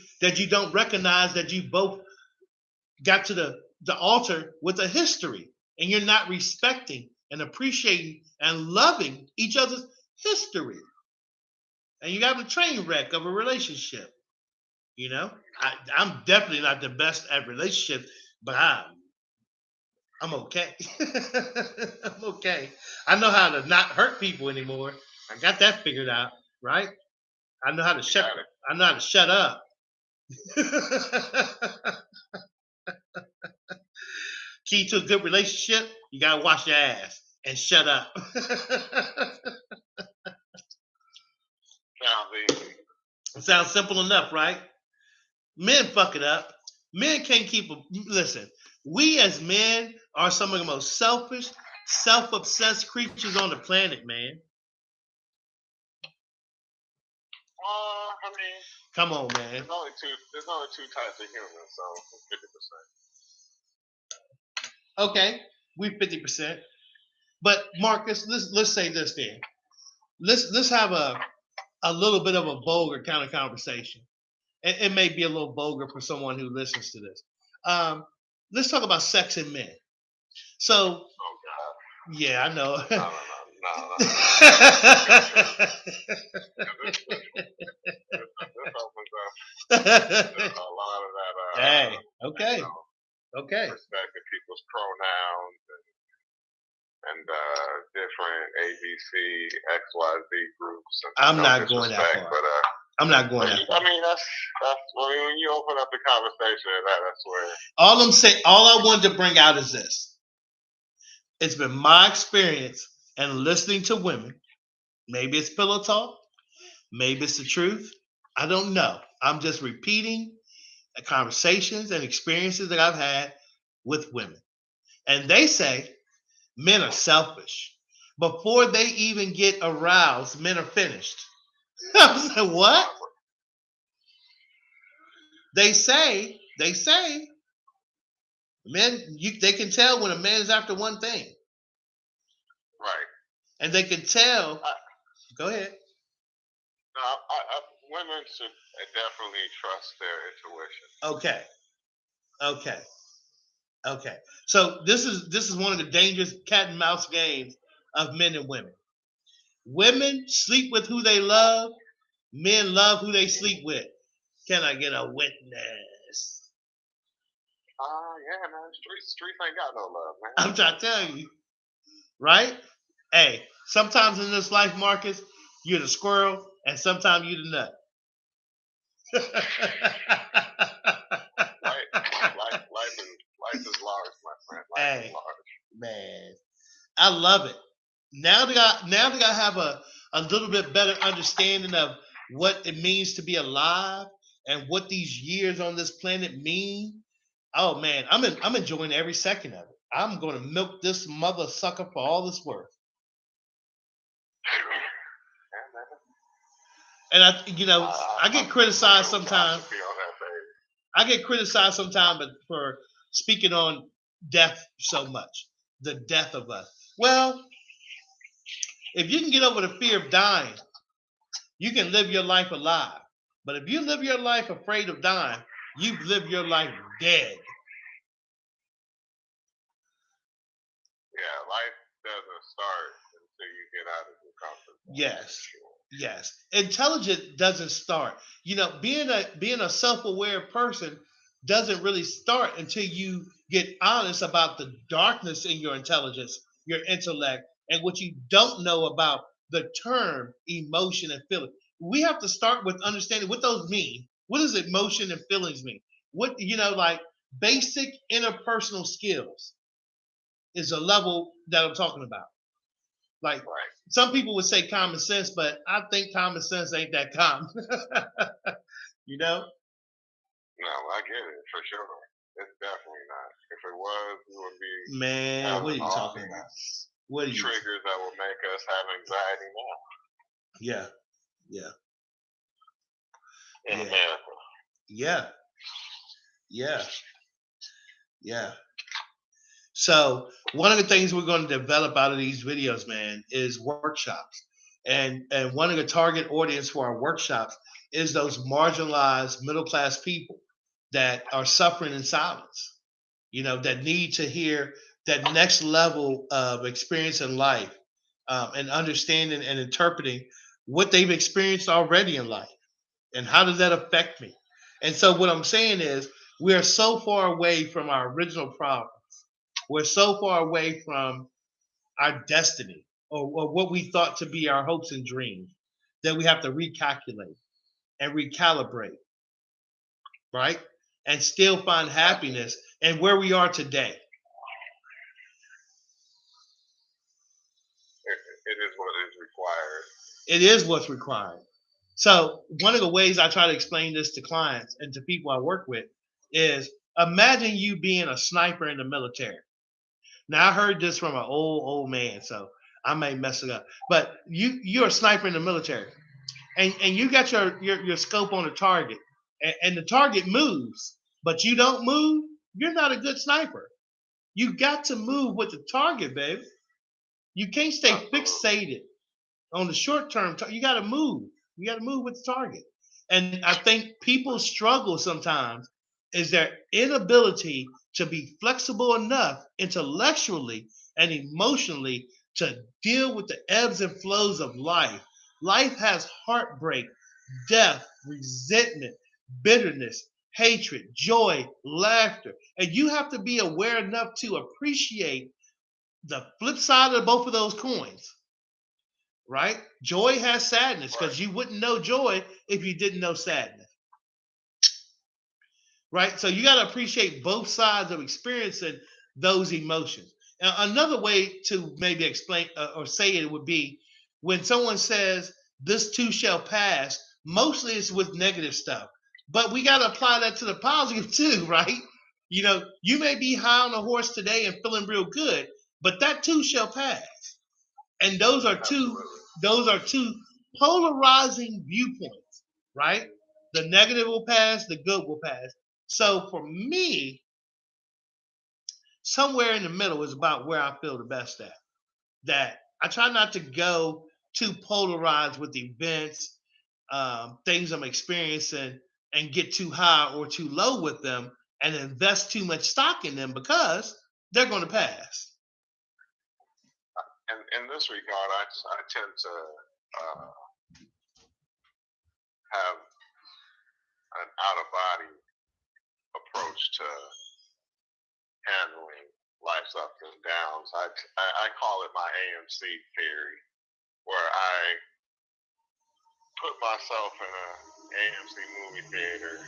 don't recognize that you both got to the altar with a history, and you're not respecting and appreciating and loving each other's history. And you have a train wreck of a relationship. You know, I'm definitely not the best at relationships, but I'm okay. I'm okay. I know how to not hurt people anymore. I got that figured out, right? I know how to shut. I know how to shut up. Key to a good relationship: you gotta wash your ass and shut up. Sounds easy. It sounds simple enough, right? Men fuck it up. Men can't keep a listen. We as men are some of the most selfish, self-obsessed creatures on the planet, man. I mean, come on, man. There's only two types of humans, so 50%. Okay, we 50%. But Marcus, let's say this then. Let's have a little bit of a vulgar kind of conversation. It may be a little vulgar for someone who listens to this. Let's talk about sex and men. So, oh God. Yeah, I know. No. This opens up a lot of that. Hey, okay, okay. Respecting people's pronouns and different ABC, XYZ groups. I'm not going that far. But, I'm not going that far. I mean, that's when you open up the conversation, that's where. All I wanted to bring out is this. It's been my experience and listening to women. Maybe it's pillow talk. Maybe it's the truth. I don't know. I'm just repeating the conversations and experiences that I've had with women. And they say men are selfish. Before they even get aroused, men are finished. I was like, what? They say men, they can tell when a man is after one thing. Right. And they can tell. Go ahead. No, women should definitely trust their intuition. Okay. So this is one of the dangerous cat and mouse games of men and women. Women sleep with who they love. Men love who they sleep with. Can I get a witness? Yeah, man. Streets ain't got no love, man. I'm trying to tell you. Right? Hey, sometimes in this life, Marcus, you're the squirrel, and sometimes you're the nut. Life is large, my friend. Life is large. Man, I love it. Now that I have a little bit better understanding of what it means to be alive and what these years on this planet mean. Oh man, I'm enjoying every second of it. I'm going to milk this mother sucker for all it's worth. And I get criticized sometimes. I get criticized sometimes for speaking on death so much, the death of us. Well, if you can get over the fear of dying, you can live your life alive. But if you live your life afraid of dying, you live your life dead. Yeah, life doesn't start until you get out of your comfort zone. Yes. Intelligence doesn't start. Being a self-aware person doesn't really start until you get honest about the darkness in your intelligence, your intellect, and what you don't know about the term emotion and feeling. We have to start with understanding what those mean. What does emotion and feelings mean? What, like basic interpersonal skills is a level that I'm talking about. Like some people would say common sense, but I think common sense ain't that common. No, I get it for sure. It's definitely not. If it was, we would be. Man, what are you talking about? What are you triggers that will make us have anxiety now? Yeah. In America. Yeah. So one of the things we're going to develop out of these videos, man, is workshops. And one of the target audience for our workshops is those marginalized middle-class people that are suffering in silence. that need to hear that next level of experience in life, and understanding and interpreting what they've experienced already in life and how does that affect me. And so what I'm saying is we are so far away from our original problem. We're so far away from our destiny, or what we thought to be our hopes and dreams, that we have to recalculate and recalibrate, right? And still find happiness in where we are today. It is what is required. It is what's required. So one of the ways I try to explain this to clients and to people I work with is, imagine you being a sniper in the military. Now I heard this from an old man, so I may mess it up. But you're a sniper in the military, and you got your scope on the target, and the target moves, but you don't move. You're not a good sniper. You got to move with the target, baby. You can't stay fixated on the short term. You got to move. You got to move with the target. And I think people struggle sometimes is their inability to be flexible enough intellectually and emotionally to deal with the ebbs and flows of life. Life has heartbreak, death, resentment, bitterness, hatred, joy, laughter. And you have to be aware enough to appreciate the flip side of both of those coins, right? Joy has sadness, because you wouldn't know joy if you didn't know sadness, right? So you got to appreciate both sides of experiencing those emotions. Now, another way to maybe explain or say it would be when someone says, this too shall pass, mostly it's with negative stuff. But we got to apply that to the positive too, right? You may be high on a horse today and feeling real good, but that too shall pass. And those are two polarizing viewpoints, right? The negative will pass, the good will pass. So for me, somewhere in the middle is about where I feel the best at. That I try not to go too polarized with events, things I'm experiencing, and get too high or too low with them and invest too much stock in them, because they're going to pass. And in this regard, I tend to have an out-of-body approach to handling life's ups and downs. I call it my AMC theory, where I put myself in an AMC movie theater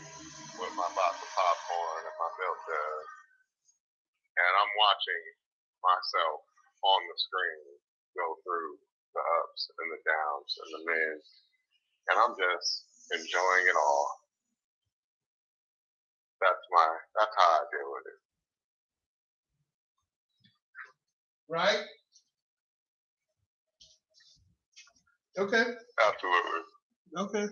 with my box of popcorn and my milk jug, and I'm watching myself on the screen go through the ups and the downs and the mids, and I'm just enjoying it all. That's how I deal with it. Right? Okay. Absolutely. Okay.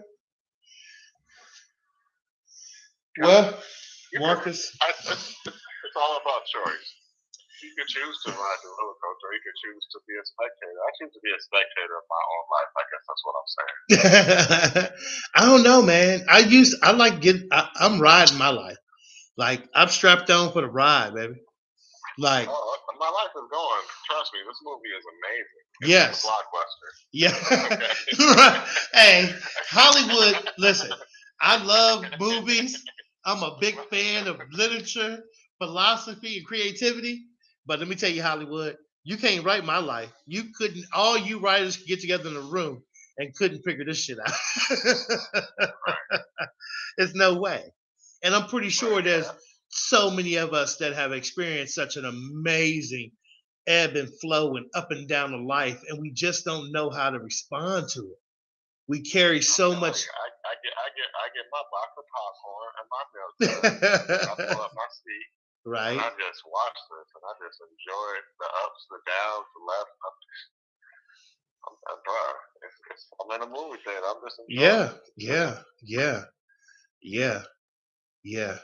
Well, Marcus, it's all about choice. You could choose to ride the roller coaster, or you could choose to be a spectator. I choose to be a spectator of my own life. I guess that's what I'm saying. I don't know, man. I'm riding my life. Like, I'm strapped on for the ride, baby. Like, my life is going. Trust me, this movie is amazing. Yes. It's a blockbuster. Yeah. Hey, Hollywood, listen, I love movies. I'm a big fan of literature, philosophy, and creativity. But let me tell you, Hollywood, you can't write my life. You couldn't, all you writers could get together in a room and couldn't figure this shit out. There's no way. And I'm pretty sure there's so many of us that have experienced such an amazing ebb and flow and up and down of life, and we just don't know how to respond to it. We carry so much. I get my box of popcorn and my milk. I pull up my seat. Right. And I just watch this, and I just enjoy the ups, the downs, the left. I'm in a movie theater. I'm just enjoying Yeah.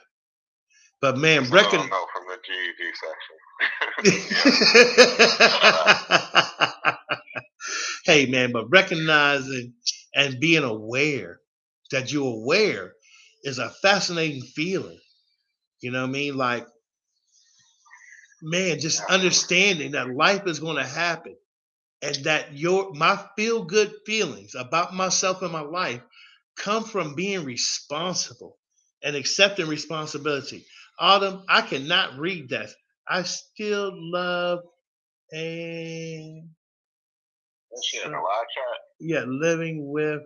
But man, from the GED section. Hey man, but recognizing and being aware that you're aware is a fascinating feeling. You know what I mean? Like, man, just Yeah. understanding that life is going to happen and that my feel good feelings about myself and my life come from being responsible and accepting responsibility. Autumn, I cannot read that. I still love a That shit in the live chat. yeah, living with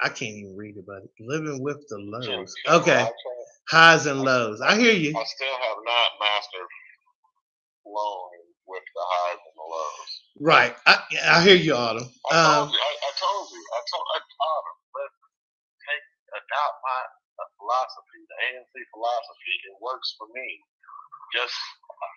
I can't even read it, buddy. Living with the Shit, lows. shit in the Okay. live chat. Highs and lows. I hear you. I still have not mastered flowing with the highs and the lows. Right. I hear you, Autumn. I told you. I told you. I told him, listen, adopt my philosophy, the ANC philosophy. It works for me. Just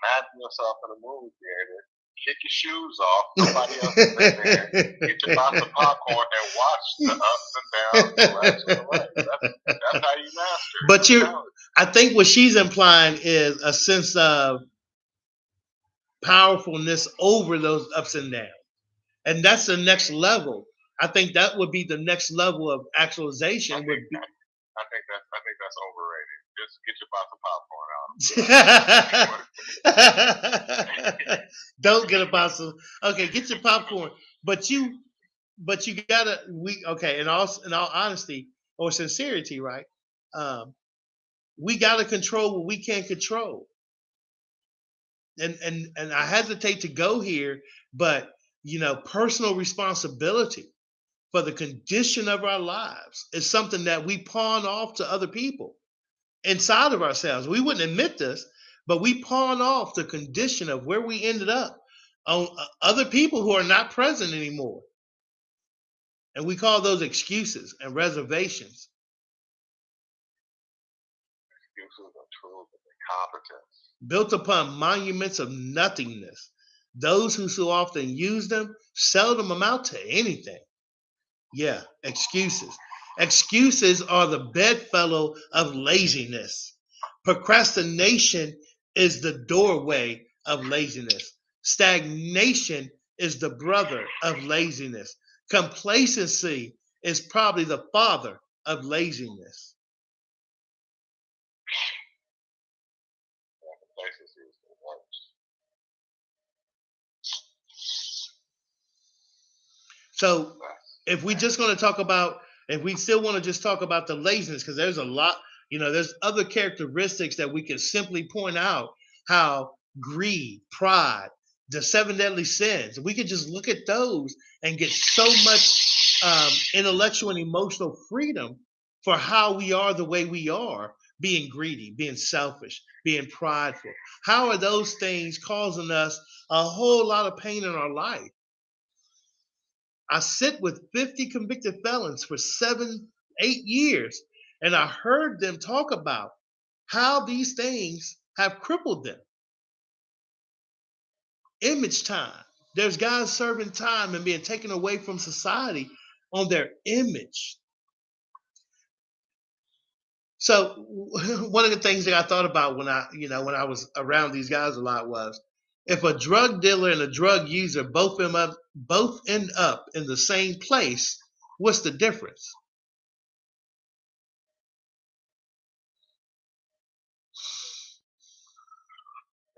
imagine yourself in a movie theater. Kick your shoes off. Nobody else is in there. Get your box of popcorn and watch the ups and downs, the lefts and the rights. That's how you master it. But I think what she's implying is a sense of powerfulness over those ups and downs. And that's the next level. I think that would be the next level of actualization. I think that's overrated. Just get your box of popcorn out. Don't get a box of okay, get your popcorn. But you gotta okay, in all honesty or sincerity, right? We gotta control what we can't control. And I hesitate to go here, but personal responsibility for the condition of our lives is something that we pawn off to other people inside of ourselves. We wouldn't admit this, but we pawn off the condition of where we ended up on other people who are not present anymore. And we call those excuses and reservations. Excuses are tools of incompetence. Built upon monuments of nothingness. Those who so often use them seldom amount to anything. Yeah, excuses. Excuses are the bedfellow of laziness. Procrastination is the doorway of laziness. Stagnation is the brother of laziness. Complacency is probably the father of laziness. Complacency is the worst. So if we just going to talk about, if we still want to just talk about the laziness, because there's a lot, there's other characteristics that we can simply point out how greed, pride, the seven deadly sins, we could just look at those and get so much intellectual and emotional freedom for how we are the way we are, being greedy, being selfish, being prideful. How are those things causing us a whole lot of pain in our life? I sit with 50 convicted felons for 7, 8 years, and I heard them talk about how these things have crippled them. Image time. There's guys serving time and being taken away from society on their image. So one of the things that I thought about when I was around these guys a lot was, if a drug dealer and a drug user both end up in the same place, what's the difference?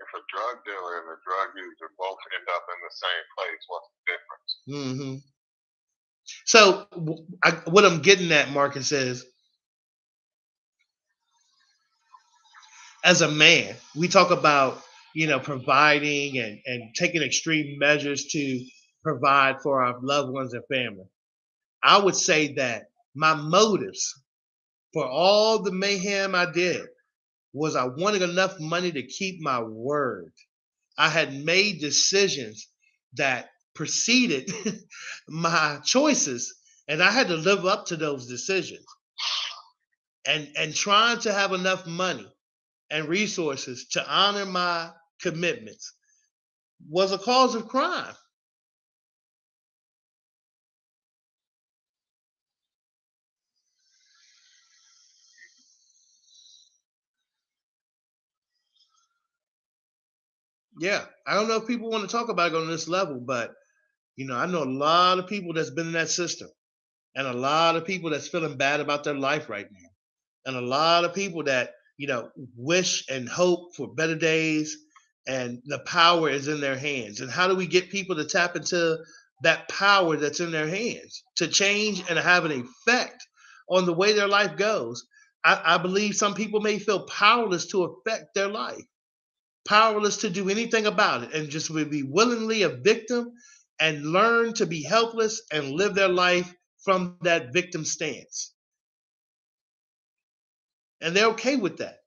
If a drug dealer and a drug user both end up in the same place, what's the difference? Mm-hmm. So what I'm getting at, Marcus, is as a man, we talk about providing and taking extreme measures to provide for our loved ones and family. I would say that my motives for all the mayhem I did was I wanted enough money to keep my word. I had made decisions that preceded my choices, and I had to live up to those decisions. And trying to have enough money and resources to honor my commitments was a cause of crime. Yeah, I don't know if people want to talk about it on this level, but I know a lot of people that's been in that system, and a lot of people that's feeling bad about their life right now, and a lot of people that wish and hope for better days. and the power is in their hands. And how do we get people to tap into that power that's in their hands to change and have an effect on the way their life goes? I believe some people may feel powerless to affect their life, powerless to do anything about it, and just would be willingly a victim and learn to be helpless and live their life from that victim stance. And they're okay with that.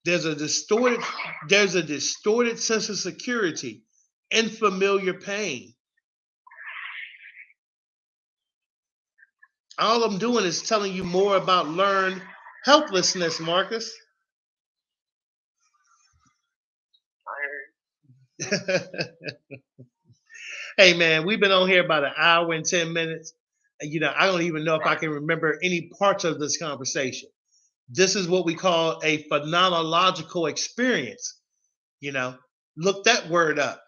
There's a distorted there's a distorted sense of security in familiar pain. All I'm doing is telling you more about learned helplessness, Marcus. Hey man, we've been on here about an hour and 10 minutes. I don't even know if I can remember any parts of this conversation. This is what we call a phenomenological experience. You know, look that word up.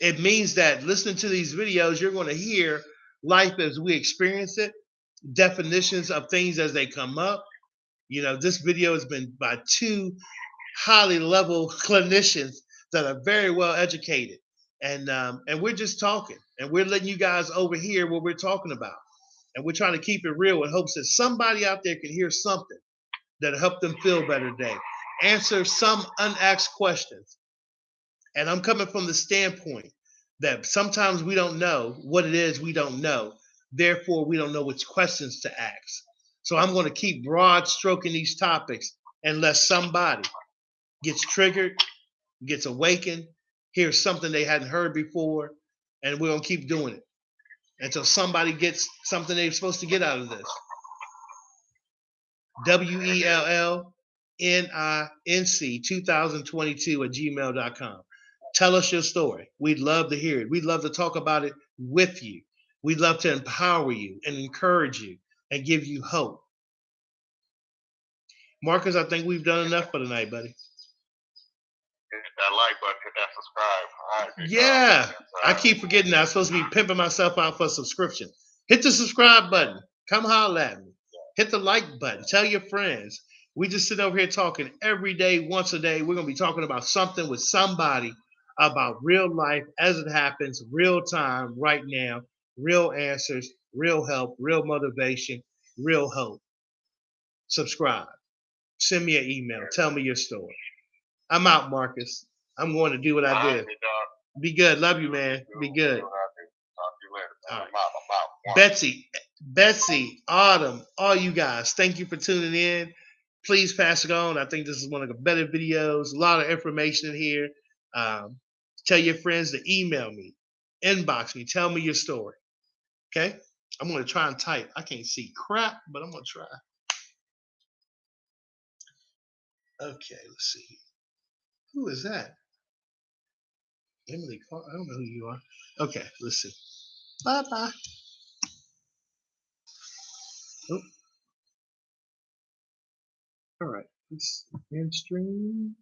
It means that listening to these videos, you're going to hear life as we experience it, definitions of things as they come up. This video has been by two highly level clinicians that are very well educated, and we're just talking, and we're letting you guys overhear what we're talking about, and we're trying to keep it real in hopes that somebody out there can hear something that'll help them feel better today, answer some unasked questions. And I'm coming from the standpoint that sometimes we don't know what it is we don't know. Therefore, we don't know which questions to ask. So I'm going to keep broad stroking these topics unless somebody gets triggered, gets awakened, hears something they hadn't heard before, and we're going to keep doing it until somebody gets something they're supposed to get out of this. WELLNINC2022 @gmail.com. Tell us your story. We'd love to hear it. We'd love to talk about it with you. We'd love to empower you and encourage you and give you hope. Marcus, I think we've done enough for tonight, buddy. Hit that like button, hit that subscribe. All right, yeah, I keep forgetting that I'm supposed to be pimping myself out for a subscription. Hit the subscribe button. Come holler at me. Hit the like button. Tell your friends. We just sit over here talking every day, once a day. We're going to be talking about something with somebody about real life as it happens, real time, right now, real answers, real help, real motivation, real hope. Subscribe. Send me an email. Tell me your story. I'm out, Marcus. I'm going to do what I did. Be good. Love you, man. Be good. Talk to you later. I'm out. Betsy, Autumn, all you guys, thank you for tuning in. Please pass it on. I think this is one of the better videos. A lot of information in here. Tell your friends to email me, inbox me, tell me your story. Okay? I'm going to try and type. I can't see crap, but I'm going to try. Okay, let's see. Who is that? Emily Clark. I don't know who you are. Okay, let's see. Bye-bye. Oh. All right. Let's end stream.